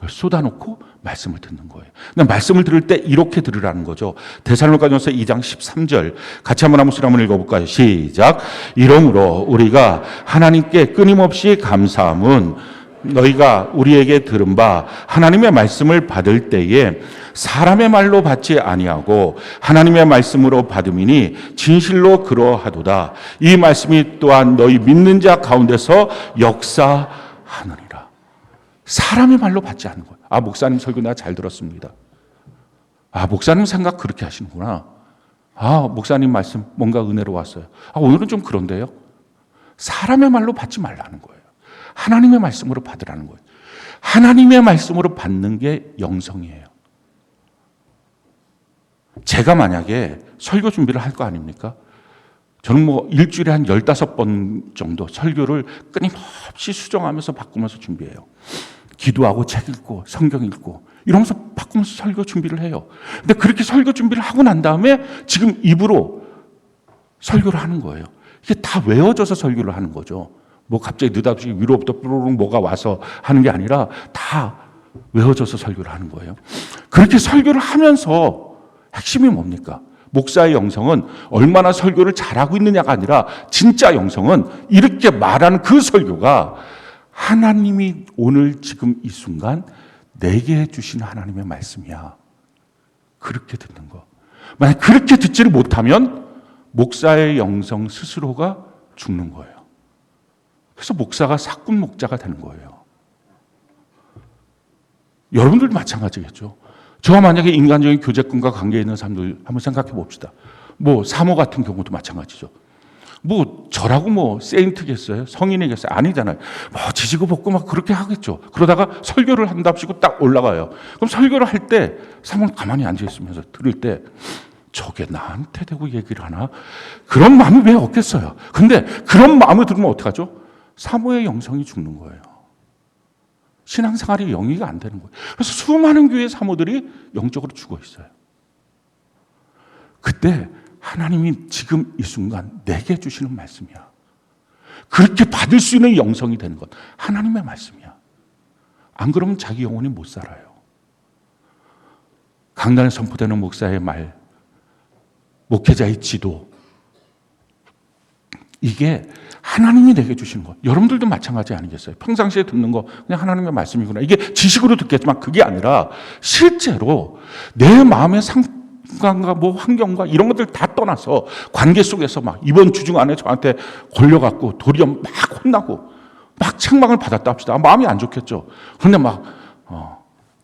쏟아놓고 말씀을 듣는 거예요. 근데 말씀을 들을 때 이렇게 들으라는 거죠. 데살로니가전서 2장 13절 같이 한번 읽어볼까요? 시작. 이러므로 우리가 하나님께 끊임없이 감사함은 너희가 우리에게 들은 바 하나님의 말씀을 받을 때에 사람의 말로 받지 아니하고 하나님의 말씀으로 받음이니 진실로 그러하도다. 이 말씀이 또한 너희 믿는 자 가운데서 역사하느니라. 사람의 말로 받지 않는 거예요. 아, 목사님 설교 내가 잘 들었습니다. 아, 목사님 생각 그렇게 하시는구나. 아, 목사님 말씀 뭔가 은혜로 왔어요. 아, 오늘은 좀 그런데요. 사람의 말로 받지 말라는 거예요. 하나님의 말씀으로 받으라는 거예요. 하나님의 말씀으로 받는 게 영성이에요. 제가 만약에 설교 준비를 할 거 아닙니까? 저는 일주일에 한 15번 정도 설교를 끊임없이 수정하면서 바꾸면서 준비해요. 기도하고 책 읽고 성경 읽고 이러면서 바꾸면서 설교 준비를 해요. 근데 그렇게 설교 준비를 하고 난 다음에 지금 입으로 설교를 하는 거예요. 이게 다 외워져서 설교를 하는 거죠. 갑자기 느닷없이 위로부터 뾰로롱 뭐가 와서 하는 게 아니라 다 외워져서 설교를 하는 거예요. 그렇게 설교를 하면서 핵심이 뭡니까? 목사의 영성은 얼마나 설교를 잘하고 있느냐가 아니라 진짜 영성은 이렇게 말하는 그 설교가 하나님이 오늘 지금 이 순간 내게 해주신 하나님의 말씀이야. 그렇게 듣는 거. 만약 그렇게 듣지를 못하면 목사의 영성 스스로가 죽는 거예요. 그래서 목사가 사꾼 목자가 되는 거예요. 여러분들도 마찬가지겠죠. 저와 만약에 인간적인 교제권과 관계에 있는 사람들 한번 생각해 봅시다. 사모 같은 경우도 마찬가지죠. 저라고 세인트겠어요? 성인이겠어요? 아니잖아요. 지지고 볶고 그렇게 하겠죠. 그러다가 설교를 한답시고 딱 올라가요. 그럼 설교를 할 때 사모는 가만히 앉아있으면서 들을 때 저게 나한테 대고 얘기를 하나? 그런 마음이 왜 없겠어요? 근데 그런 마음을 들으면 어떡하죠? 사모의 영성이 죽는 거예요. 신앙생활이 영위가 안 되는 거예요. 그래서 수많은 교회 사모들이 영적으로 죽어 있어요. 그때 하나님이 지금 이 순간 내게 주시는 말씀이야. 그렇게 받을 수 있는 영성이 되는 것 하나님의 말씀이야. 안 그러면 자기 영혼이 못 살아요. 강단에 선포되는 목사의 말, 목회자의 지도, 이게 하나님이 내게 주시는 것. 여러분들도 마찬가지 아니겠어요? 평상시에 듣는 거 그냥 하나님의 말씀이구나. 이게 지식으로 듣겠지만 그게 아니라 실제로 내 마음의 상관과 환경과 이런 것들 다 떠나서 관계 속에서 이번 주중 안에 저한테 걸려갖고 도리어 막 혼나고 막 책망을 받았다 합시다. 마음이 안 좋겠죠. 그런데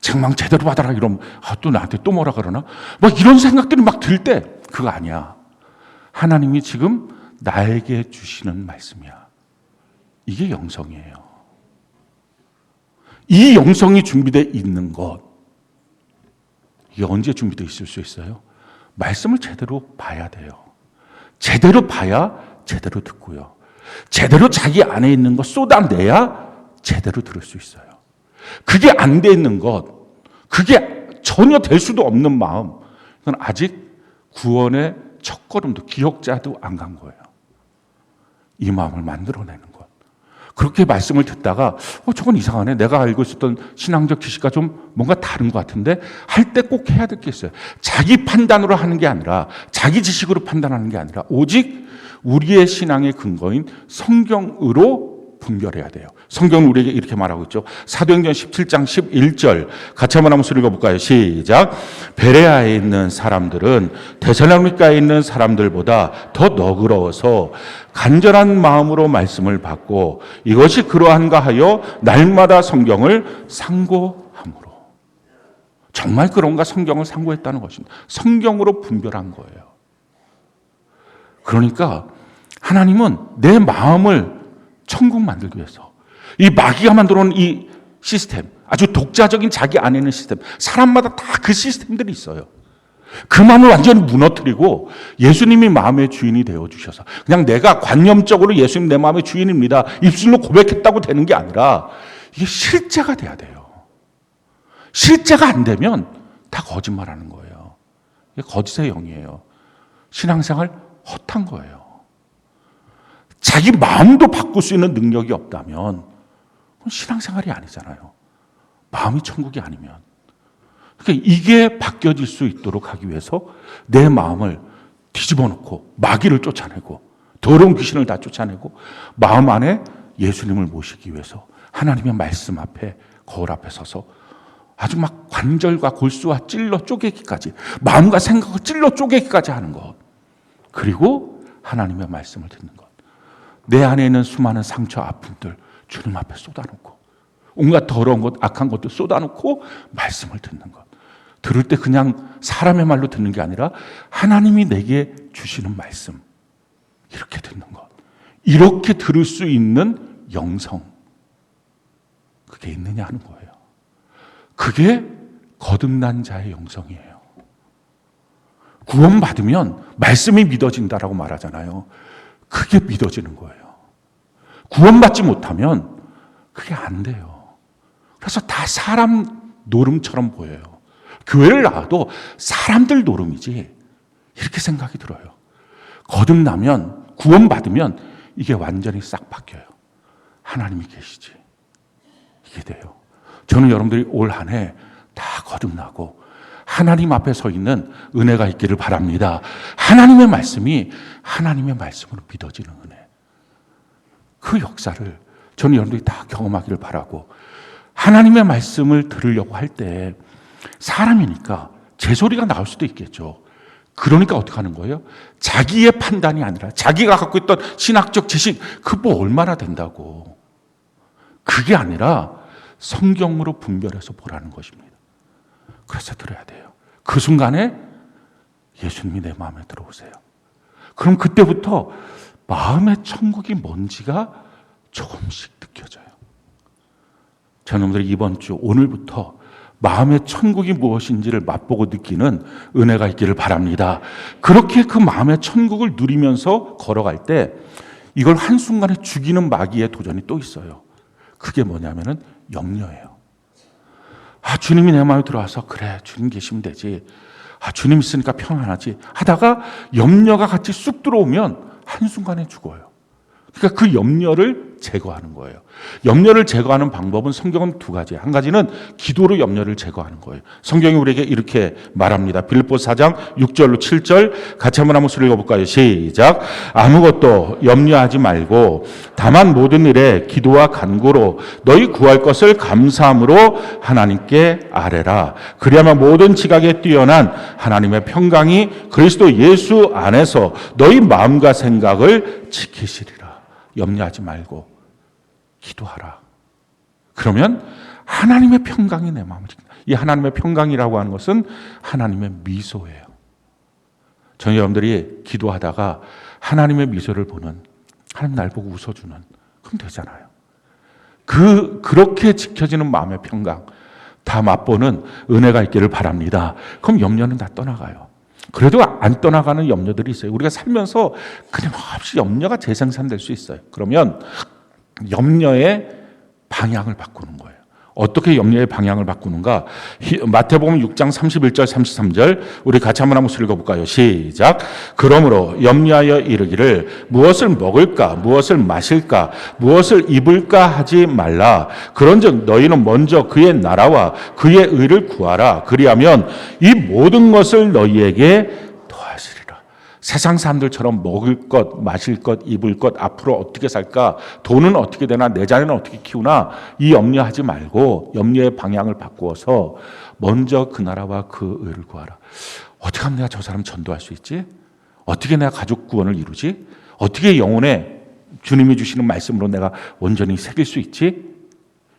책망 제대로 받아라 이러면 또 나한테 또 뭐라 그러나? 막 이런 생각들이 막 들 때 그거 아니야. 하나님이 지금 나에게 주시는 말씀이야. 이게 영성이에요. 이 영성이 준비되어 있는 것, 이게 언제 준비되어 있을 수 있어요? 말씀을 제대로 봐야 돼요. 제대로 봐야 제대로 듣고요. 제대로 자기 안에 있는 것 쏟아내야 제대로 들을 수 있어요. 그게 안 돼 있는 것, 그게 전혀 될 수도 없는 마음, 이건 아직 구원의 첫걸음도 기억자도 안 간 거예요. 이 마음을 만들어내는 것. 그렇게 말씀을 듣다가 저건 이상하네. 내가 알고 있었던 신앙적 지식과 좀 뭔가 다른 것 같은데 할 때 꼭 해야 될 게 있어요. 자기 판단으로 하는 게 아니라 자기 지식으로 판단하는 게 아니라 오직 우리의 신앙의 근거인 성경으로 분별해야 돼요. 성경은 우리에게 이렇게 말하고 있죠. 사도행전 17장 11절 같이 한번 읽어볼까요? 시작. 베레아에 있는 사람들은 데살로니가에 있는 사람들보다 더 너그러워서 간절한 마음으로 말씀을 받고 이것이 그러한가 하여 날마다 성경을 상고함으로. 정말 그런가 성경을 상고했다는 것입니다. 성경으로 분별한 거예요. 그러니까 하나님은 내 마음을 천국 만들기 위해서 이 마귀가 만들어놓은 이 시스템, 아주 독자적인 자기 안에 있는 시스템, 사람마다 다 그 시스템들이 있어요. 그 마음을 완전히 무너뜨리고 예수님이 마음의 주인이 되어주셔서 그냥 내가 관념적으로 예수님 내 마음의 주인입니다, 입술로 고백했다고 되는 게 아니라 이게 실제가 돼야 돼요. 실제가 안 되면 다 거짓말하는 거예요. 이게 거짓의 영이에요. 신앙생활 헛한 거예요. 자기 마음도 바꿀 수 있는 능력이 없다면 그건 신앙생활이 아니잖아요. 마음이 천국이 아니면. 그러니까 이게 바뀌어질 수 있도록 하기 위해서 내 마음을 뒤집어 놓고 마귀를 쫓아내고 더러운 귀신을 다 쫓아내고 마음 안에 예수님을 모시기 위해서 하나님의 말씀 앞에, 거울 앞에 서서 아주 막 관절과 골수와 찔러 쪼개기까지, 마음과 생각을 찔러 쪼개기까지 하는 것. 그리고 하나님의 말씀을 듣는 것. 내 안에 있는 수많은 상처, 아픔들 주님 앞에 쏟아놓고 온갖 더러운 것, 악한 것도 쏟아놓고 말씀을 듣는 것. 들을 때 그냥 사람의 말로 듣는 게 아니라 하나님이 내게 주시는 말씀, 이렇게 듣는 것. 이렇게 들을 수 있는 영성, 그게 있느냐 하는 거예요. 그게 거듭난 자의 영성이에요. 구원받으면 말씀이 믿어진다라고 말하잖아요. 그게 믿어지는 거예요. 구원받지 못하면 그게 안 돼요. 그래서 다 사람 노름처럼 보여요. 교회를 나와도 사람들 노름이지, 이렇게 생각이 들어요. 거듭나면, 구원받으면 이게 완전히 싹 바뀌어요. 하나님이 계시지. 이게 돼요. 저는 여러분들이 올 한 해 다 거듭나고 하나님 앞에 서 있는 은혜가 있기를 바랍니다. 하나님의 말씀이 하나님의 말씀으로 믿어지는 은혜. 그 역사를 저는 여러분들이 다 경험하기를 바라고, 하나님의 말씀을 들으려고 할 때 사람이니까 제 소리가 나올 수도 있겠죠. 그러니까 어떻게 하는 거예요? 자기의 판단이 아니라 자기가 갖고 있던 신학적 지식, 그 뭐 얼마나 된다고. 그게 아니라 성경으로 분별해서 보라는 것입니다. 그래서 들어야 돼요. 그 순간에 예수님이 내 마음에 들어오세요. 그럼 그때부터 마음의 천국이 뭔지가 조금씩 느껴져요. 저놈들이 이번 주 오늘부터 마음의 천국이 무엇인지를 맛보고 느끼는 은혜가 있기를 바랍니다. 그렇게 그 마음의 천국을 누리면서 걸어갈 때 이걸 한순간에 죽이는 마귀의 도전이 또 있어요. 그게 뭐냐면은 염려예요. 주님이 내 마음에 들어와서 그래, 주님 계시면 되지, 주님 있으니까 평안하지 하다가 염려가 같이 쑥 들어오면 한순간에 죽어요. 그러니까 그 염려를 제거하는 거예요. 염려를 제거하는 방법은 성경은 두 가지예요. 한 가지는 기도로 염려를 제거하는 거예요. 성경이 우리에게 이렇게 말합니다. 빌립보서 4장 6절로 7절 같이 한번 읽어볼까요? 시작. 아무것도 염려하지 말고 다만 모든 일에 기도와 간구로 너희 구할 것을 감사함으로 하나님께 아뢰라. 그리하면 모든 지각에 뛰어난 하나님의 평강이 그리스도 예수 안에서 너희 마음과 생각을 지키시리라. 염려하지 말고 기도하라. 그러면 하나님의 평강이 내 마음을 지킨다. 이 하나님의 평강이라고 하는 것은 하나님의 미소예요. 저희 여러분들이 기도하다가 하나님의 미소를 보는, 하나님 날 보고 웃어주는, 그럼 되잖아요. 그렇게 지켜지는 마음의 평강, 다 맛보는 은혜가 있기를 바랍니다. 그럼 염려는 다 떠나가요. 그래도 안 떠나가는 염려들이 있어요. 우리가 살면서 끊임없이 염려가 재생산될 수 있어요. 그러면 염려의 방향을 바꾸는 거예요. 어떻게 염려의 방향을 바꾸는가? 마태복음 6장 31절 33절 우리 같이 한번 읽어볼까요? 시작. 그러므로 염려하여 이르기를 무엇을 먹을까 무엇을 마실까 무엇을 입을까 하지 말라. 그런즉 너희는 먼저 그의 나라와 그의 의를 구하라. 그리하면 이 모든 것을 너희에게 더하시리라. 세상 사람들처럼 먹을 것, 마실 것, 입을 것, 앞으로 어떻게 살까, 돈은 어떻게 되나, 내 자녀는 어떻게 키우나, 이 염려하지 말고 염려의 방향을 바꾸어서 먼저 그 나라와 그 의를 구하라. 어떻게 하면 내가 저 사람 전도할 수 있지? 어떻게 내가 가족 구원을 이루지? 어떻게 영혼에 주님이 주시는 말씀으로 내가 온전히 새길 수 있지?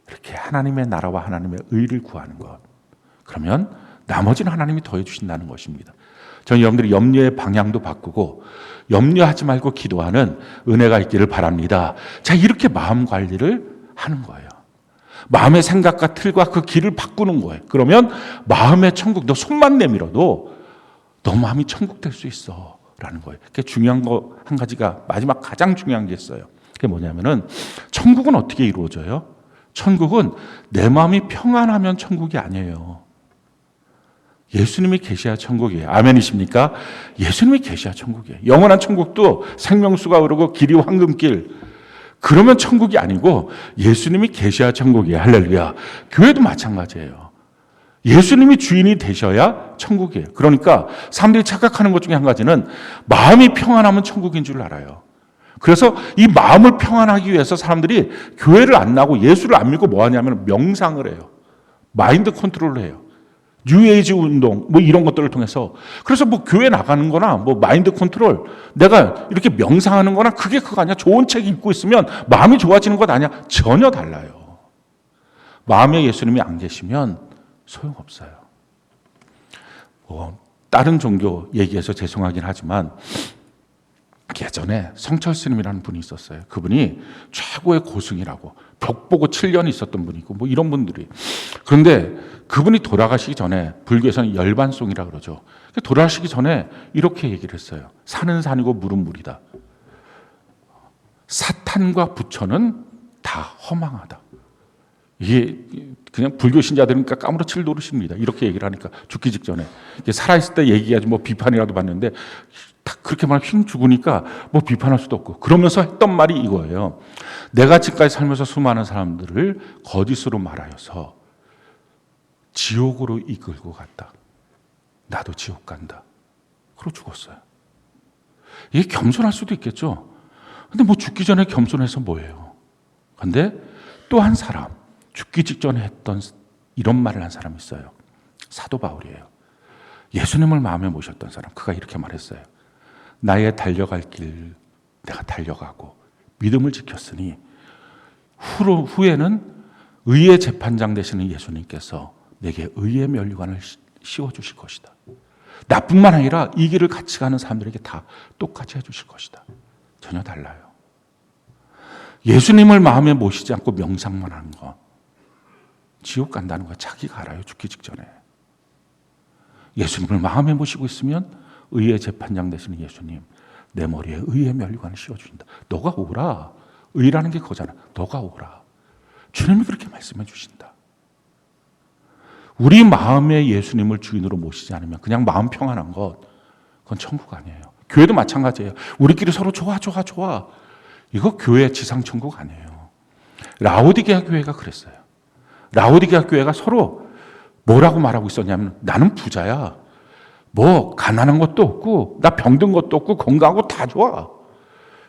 이렇게 하나님의 나라와 하나님의 의를 구하는 것. 그러면 나머지는 하나님이 더해 주신다는 것입니다. 저는 여러분들이 염려의 방향도 바꾸고 염려하지 말고 기도하는 은혜가 있기를 바랍니다. 자, 이렇게 마음 관리를 하는 거예요. 마음의 생각과 틀과 그 길을 바꾸는 거예요. 그러면 마음의 천국, 너 손만 내밀어도 너 마음이 천국 될 수 있어 라는 거예요. 그게 중요한 거 한 가지가, 마지막 가장 중요한 게 있어요. 그게 뭐냐면은 천국은 어떻게 이루어져요? 천국은 내 마음이 평안하면 천국이 아니에요. 예수님이 계셔야 천국이에요. 아멘이십니까? 예수님이 계셔야 천국이에요. 영원한 천국도 생명수가 흐르고 길이 황금길. 그러면 천국이 아니고 예수님이 계셔야 천국이에요. 할렐루야. 교회도 마찬가지예요. 예수님이 주인이 되셔야 천국이에요. 그러니까 사람들이 착각하는 것 중에 한 가지는 마음이 평안하면 천국인 줄 알아요. 그래서 이 마음을 평안하기 위해서 사람들이 교회를 안 나고 예수를 안 믿고 뭐 하냐면 명상을 해요. 마인드 컨트롤을 해요. 뉴에이지 운동, 뭐 이런 것들을 통해서. 그래서 뭐 교회 나가는 거나 뭐 마인드 컨트롤, 내가 이렇게 명상하는 거나 그게 그거 아니야. 좋은 책 읽고 있으면 마음이 좋아지는 것 아니야. 전혀 달라요. 마음에 예수님이 안 계시면 소용없어요. 다른 종교 얘기해서 죄송하긴 하지만 예전에 성철 스님이라는 분이 있었어요. 그분이 최고의 고승이라고 벽 보고 7년 있었던 분이고 뭐 이런 분들이. 그런데 그분이 돌아가시기 전에 불교에서는 열반송이라고 그러죠. 돌아가시기 전에 이렇게 얘기를 했어요. 산은 산이고 물은 물이다. 사탄과 부처는 다 허망하다. 이게 그냥 불교 신자들이니까 까무러칠 노릇입니다. 이렇게 얘기를 하니까 죽기 직전에. 살아있을 때 얘기하지 뭐 비판이라도 받는데 딱 그렇게 막 휙 죽으니까 뭐 비판할 수도 없고. 그러면서 했던 말이 이거예요. 내가 지금까지 살면서 수많은 사람들을 거짓으로 말하여서 지옥으로 이끌고 갔다. 나도 지옥 간다. 그러고 죽었어요. 이게 겸손할 수도 있겠죠. 근데 뭐 죽기 전에 겸손해서 뭐예요? 근데 또 한 사람, 죽기 직전에 했던 이런 말을 한 사람이 있어요. 사도 바울이에요. 예수님을 마음에 모셨던 사람. 그가 이렇게 말했어요. 나의 달려갈 길 내가 달려가고 믿음을 지켰으니 후에는 의의 재판장 되시는 예수님께서 내게 의의 면류관을 씌워주실 것이다. 나뿐만 아니라 이 길을 같이 가는 사람들에게 다 똑같이 해주실 것이다. 전혀 달라요. 예수님을 마음에 모시지 않고 명상만 하는 거 지옥 간다는 거 자기가 알아요. 죽기 직전에. 예수님을 마음에 모시고 있으면 의의 재판장 되시는 예수님 내 머리에 의의 면류관을 씌워주신다. 너가 오라. 의라는 게 그거잖아. 너가 오라. 주님이 그렇게 말씀해 주신다. 우리 마음에 예수님을 주인으로 모시지 않으면 그냥 마음 평안한 것 그건 천국 아니에요. 교회도 마찬가지예요. 우리끼리 서로 좋아. 이거 교회 지상천국 아니에요. 라오디게아 교회가 그랬어요. 라오디게아 교회가 서로 뭐라고 말하고 있었냐면 나는 부자야. 뭐 가난한 것도 없고 나 병든 것도 없고 건강하고 다 좋아.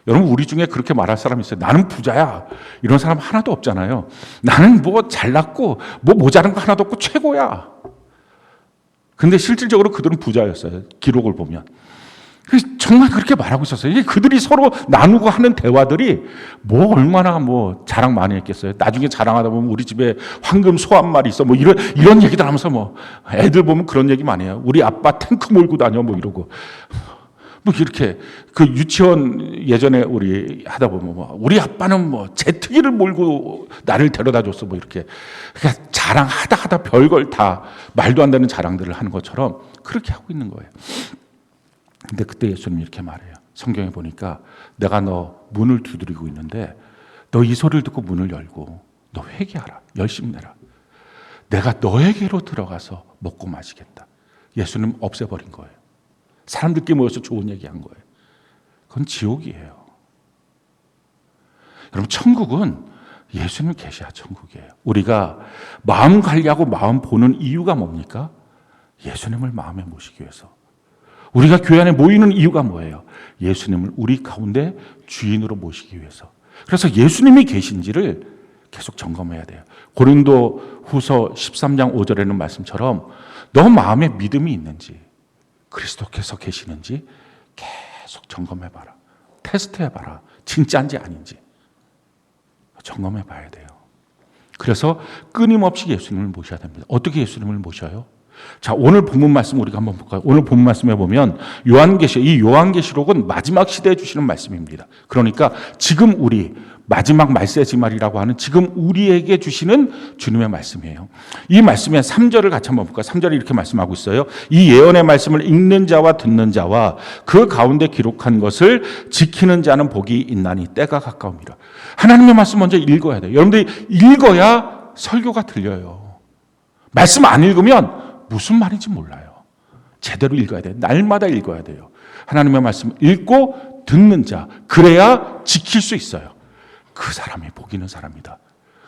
여러분 우리 중에 그렇게 말할 사람이 있어요. 나는 부자야. 이런 사람 하나도 없잖아요. 나는 뭐 잘났고 뭐 모자란 거 하나도 없고 최고야. 근데 실질적으로 그들은 부자였어요. 기록을 보면. 정말 그렇게 말하고 있었어요. 이게 그들이 서로 나누고 하는 대화들이 뭐 얼마나 뭐 자랑 많이 했겠어요. 나중에 자랑하다 보면 우리 집에 황금 소 한 마리 있어. 뭐 이런 얘기들 하면서 뭐 애들 보면 그런 얘기 많이 해요. 우리 아빠 탱크 몰고 다녀 뭐 이러고. 뭐 이렇게 그 유치원 예전에 우리 하다 보면 뭐 우리 아빠는 뭐 제트기를 몰고 나를 데려다 줬어 뭐 이렇게 그러니까 자랑하다 별걸 다 말도 안 되는 자랑들을 하는 것처럼 그렇게 하고 있는 거예요. 근데 그때 예수님이 이렇게 말해요. 성경에 보니까 내가 너 문을 두드리고 있는데 너 이 소리를 듣고 문을 열고 너 회개하라. 열심 내라. 내가 너에게로 들어가서 먹고 마시겠다. 예수님 없애버린 거예요. 사람들끼리 모여서 좋은 얘기한 거예요. 그건 지옥이에요. 여러분 천국은 예수님 계셔야 천국이에요. 우리가 마음 관리하고 마음 보는 이유가 뭡니까? 예수님을 마음에 모시기 위해서. 우리가 교회 안에 모이는 이유가 뭐예요? 예수님을 우리 가운데 주인으로 모시기 위해서. 그래서 예수님이 계신지를 계속 점검해야 돼요. 고린도 후서 13장 5절에는 말씀처럼 너 마음에 믿음이 있는지 그리스도께서 계시는지 계속 점검해봐라. 테스트해봐라. 진짜인지 아닌지 점검해봐야 돼요. 그래서 끊임없이 예수님을 모셔야 됩니다. 어떻게 예수님을 모셔요? 자, 오늘 본문 말씀 우리가 한번 볼까요? 오늘 본문 말씀에 보면 이 요한계시록은 마지막 시대에 주시는 말씀입니다. 그러니까 지금 우리 마지막 말세지말이라고 하는 지금 우리에게 주시는 주님의 말씀이에요. 이 말씀의 3절을 같이 한번 볼까요? 3절에 이렇게 말씀하고 있어요. 이 예언의 말씀을 읽는 자와 듣는 자와 그 가운데 기록한 것을 지키는 자는 복이 있나니 때가 가까웁니다. 하나님의 말씀 먼저 읽어야 돼요. 여러분들이 읽어야 설교가 들려요. 말씀 안 읽으면 무슨 말인지 몰라요. 제대로 읽어야 돼요. 날마다 읽어야 돼요. 하나님의 말씀 읽고 듣는 자, 그래야 지킬 수 있어요. 그 사람이 복 있는 사람이다.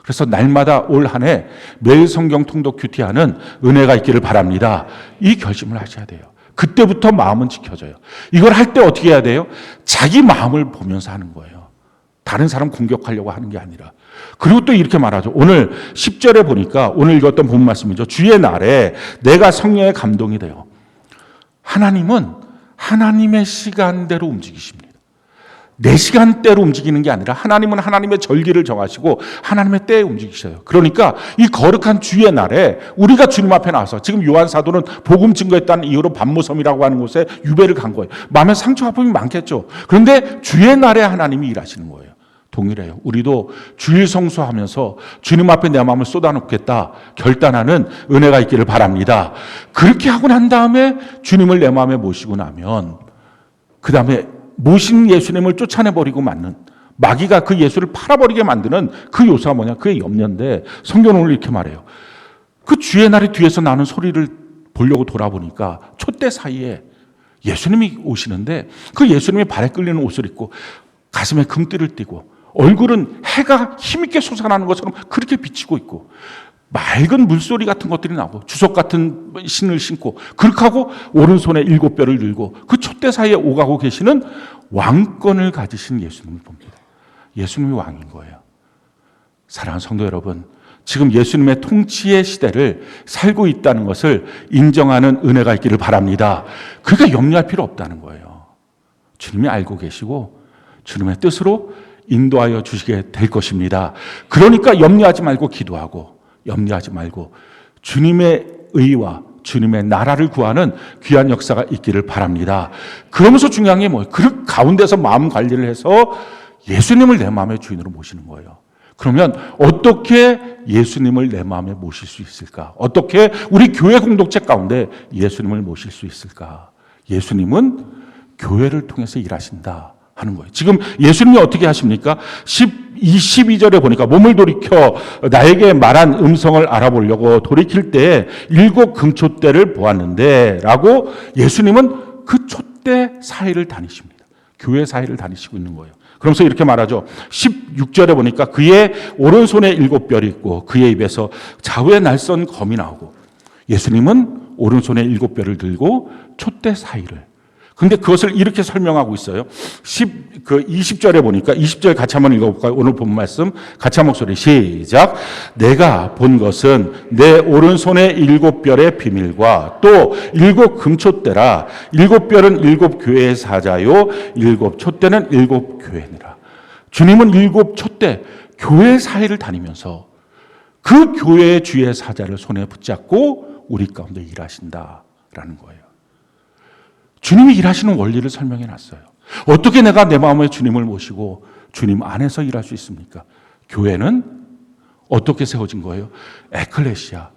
그래서 날마다 올 한 해 매일 성경 통독 큐티하는 은혜가 있기를 바랍니다. 이 결심을 하셔야 돼요. 그때부터 마음은 지켜져요. 이걸 할 때 어떻게 해야 돼요? 자기 마음을 보면서 하는 거예요. 다른 사람 공격하려고 하는 게 아니라. 그리고 또 이렇게 말하죠. 오늘 10절에 보니까 오늘 읽었던 본 말씀이죠. 주의 날에 내가 성령의 감동이 돼요. 하나님은 하나님의 시간대로 움직이십니다. 내 시간대로 움직이는 게 아니라 하나님은 하나님의 절기를 정하시고 하나님의 때에 움직이셔요. 그러니까 이 거룩한 주의 날에 우리가 주님 앞에 나와서 지금 요한 사도는 복음 증거했다는 이유로 반모섬이라고 하는 곳에 유배를 간 거예요. 마음에 상처 아픔이 많겠죠. 그런데 주의 날에 하나님이 일하시는 거예요. 동일해요. 우리도 주일 성수하면서 주님 앞에 내 마음을 쏟아놓겠다 결단하는 은혜가 있기를 바랍니다. 그렇게 하고 난 다음에 주님을 내 마음에 모시고 나면 그 다음에 모신 예수님을 쫓아내버리고 맞는 마귀가 그 예수를 팔아버리게 만드는 그 요소가 뭐냐? 그의 염려인데 성경은 오늘 이렇게 말해요. 그 주의 날에 뒤에서 나는 소리를 보려고 돌아보니까 촛대 사이에 예수님이 오시는데 그 예수님이 발에 끌리는 옷을 입고 가슴에 금띠를 띠고 얼굴은 해가 힘있게 솟아나는 것처럼 그렇게 비치고 있고 맑은 물소리 같은 것들이 나오고 주석 같은 신을 신고 그렇게 하고 오른손에 7뼈를 들고 그 촛대 사이에 오가고 계시는 왕권을 가지신 예수님을 봅니다. 예수님이 왕인 거예요. 사랑하는 성도 여러분, 지금 예수님의 통치의 시대를 살고 있다는 것을 인정하는 은혜가 있기를 바랍니다. 그러니까 염려할 필요 없다는 거예요. 주님이 알고 계시고 주님의 뜻으로 인도하여 주시게 될 것입니다. 그러니까 염려하지 말고 기도하고 염려하지 말고 주님의 의와 주님의 나라를 구하는 귀한 역사가 있기를 바랍니다. 그러면서 중요한 게 뭐예요? 그 가운데서 마음 관리를 해서 예수님을 내 마음의 주인으로 모시는 거예요. 그러면 어떻게 예수님을 내 마음에 모실 수 있을까? 어떻게 우리 교회 공동체 가운데 예수님을 모실 수 있을까? 예수님은 교회를 통해서 일하신다 하는 거예요. 지금 예수님이 어떻게 하십니까? 12절에 보니까 몸을 돌이켜 나에게 말한 음성을 알아보려고 돌이킬 때에 7 금촛대를 보았는데 라고 예수님은 그 촛대 사이를 다니십니다. 교회 사이를 다니시고 있는 거예요. 그러면서 이렇게 말하죠. 16절에 보니까 그의 오른손에 7뼈이 있고 그의 입에서 좌우에 날선 검이 나오고 예수님은 오른손에 7뼈를 들고 촛대 사이를 근데 그것을 이렇게 설명하고 있어요. 20절에 보니까 20절 같이 한번 읽어볼까요? 오늘 본 말씀 같이 한 목소리 시작. 내가 본 것은 내 오른손의 7별의 비밀과 또 7 금촛대라. 7별은 7 교회의 사자요 7 촛대는 7 교회니라. 주님은 7 촛대 교회 사이를 다니면서 그 교회의 주의 사자를 손에 붙잡고 우리 가운데 일하신다라는 거예요. 주님이 일하시는 원리를 설명해 놨어요. 어떻게 내가 내 마음에 주님을 모시고 주님 안에서 일할 수 있습니까? 교회는 어떻게 세워진 거예요? 에클레시아.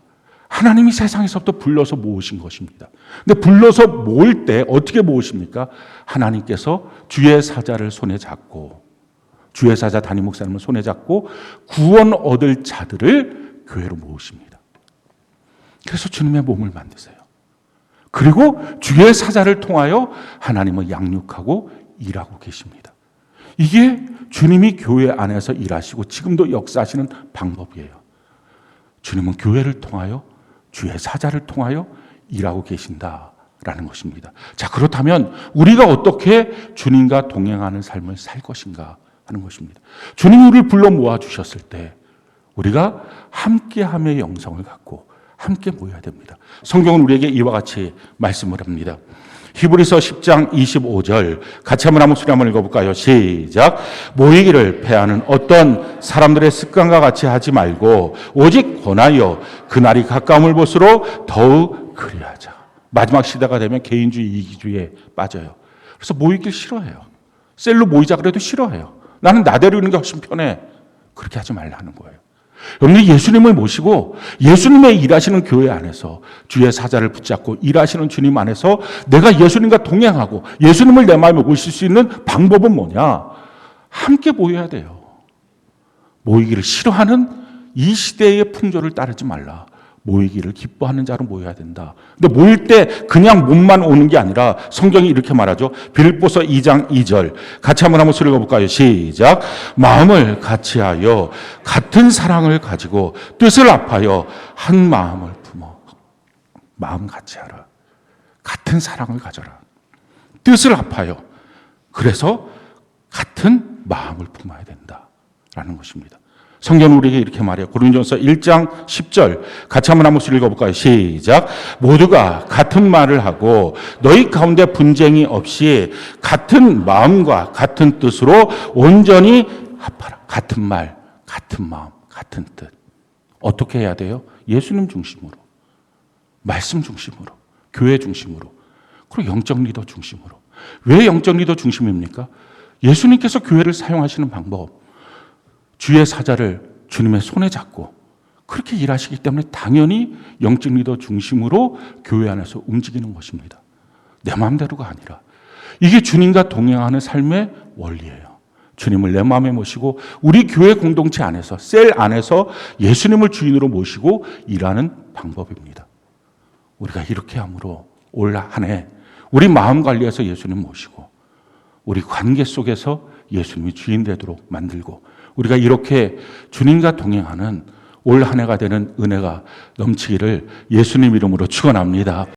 하나님이 세상에서부터 불러서 모으신 것입니다. 근데 불러서 모을 때 어떻게 모으십니까? 하나님께서 주의 사자를 손에 잡고 주의 사자 담임 목사님을 손에 잡고 구원 얻을 자들을 교회로 모으십니다. 그래서 주님의 몸을 만드세요. 그리고 주의 사자를 통하여 하나님을 양육하고 일하고 계십니다. 이게 주님이 교회 안에서 일하시고 지금도 역사하시는 방법이에요. 주님은 교회를 통하여 주의 사자를 통하여 일하고 계신다라는 것입니다. 자, 그렇다면 우리가 어떻게 주님과 동행하는 삶을 살 것인가 하는 것입니다. 주님이 우리를 불러 모아주셨을 때 우리가 함께함의 영성을 갖고 함께 모여야 됩니다. 성경은 우리에게 이와 같이 말씀을 합니다. 히브리서 10장 25절 같이 한번 목소리 한번 읽어볼까요? 시작. 모이기를 패하는 어떤 사람들의 습관과 같이 하지 말고 오직 권하여 그날이 가까움을 볼수록 더욱 그리하자. 마지막 시대가 되면 개인주의, 이기주의에 빠져요. 그래서 모이길 싫어해요. 셀로 모이자 그래도 싫어해요. 나는 나대로 있는 게 훨씬 편해. 그렇게 하지 말라는 거예요. 여러분이 예수님을 모시고 예수님의 일하시는 교회 안에서 주의 사자를 붙잡고 일하시는 주님 안에서 내가 예수님과 동행하고 예수님을 내 마음에 모실 수 있는 방법은 뭐냐? 함께 모여야 돼요. 모이기를 싫어하는 이 시대의 풍조를 따르지 말라. 모이기를 기뻐하는 자로 모여야 된다. 근데 모일 때 그냥 몸만 오는 게 아니라 성경이 이렇게 말하죠. 빌립보서 2장 2절 같이 한번 읽어볼까요? 시작. 마음을 같이하여 같은 사랑을 가지고 뜻을 합하여 한 마음을 품어. 마음 같이하라. 같은 사랑을 가져라. 뜻을 합하여. 그래서 같은 마음을 품어야 된다라는 것입니다. 성경은 우리에게 이렇게 말해요. 고린도전서 1장 10절 같이 한번 목소리 읽어볼까요? 시작. 모두가 같은 말을 하고 너희 가운데 분쟁이 없이 같은 마음과 같은 뜻으로 온전히 합하라. 같은 말, 같은 마음, 같은 뜻. 어떻게 해야 돼요? 예수님 중심으로, 말씀 중심으로, 교회 중심으로, 그리고 영적 리더 중심으로. 왜 영적 리더 중심입니까? 예수님께서 교회를 사용하시는 방법, 주의 사자를 주님의 손에 잡고 그렇게 일하시기 때문에 당연히 영적 리더 중심으로 교회 안에서 움직이는 것입니다. 내 마음대로가 아니라 이게 주님과 동행하는 삶의 원리예요. 주님을 내 마음에 모시고 우리 교회 공동체 안에서 셀 안에서 예수님을 주인으로 모시고 일하는 방법입니다. 우리가 이렇게 함으로 올 한 해 우리 마음 관리해서 예수님 모시고 우리 관계 속에서 예수님이 주인 되도록 만들고 우리가 이렇게 주님과 동행하는 올 한 해가 되는 은혜가 넘치기를 예수님 이름으로 축원합니다.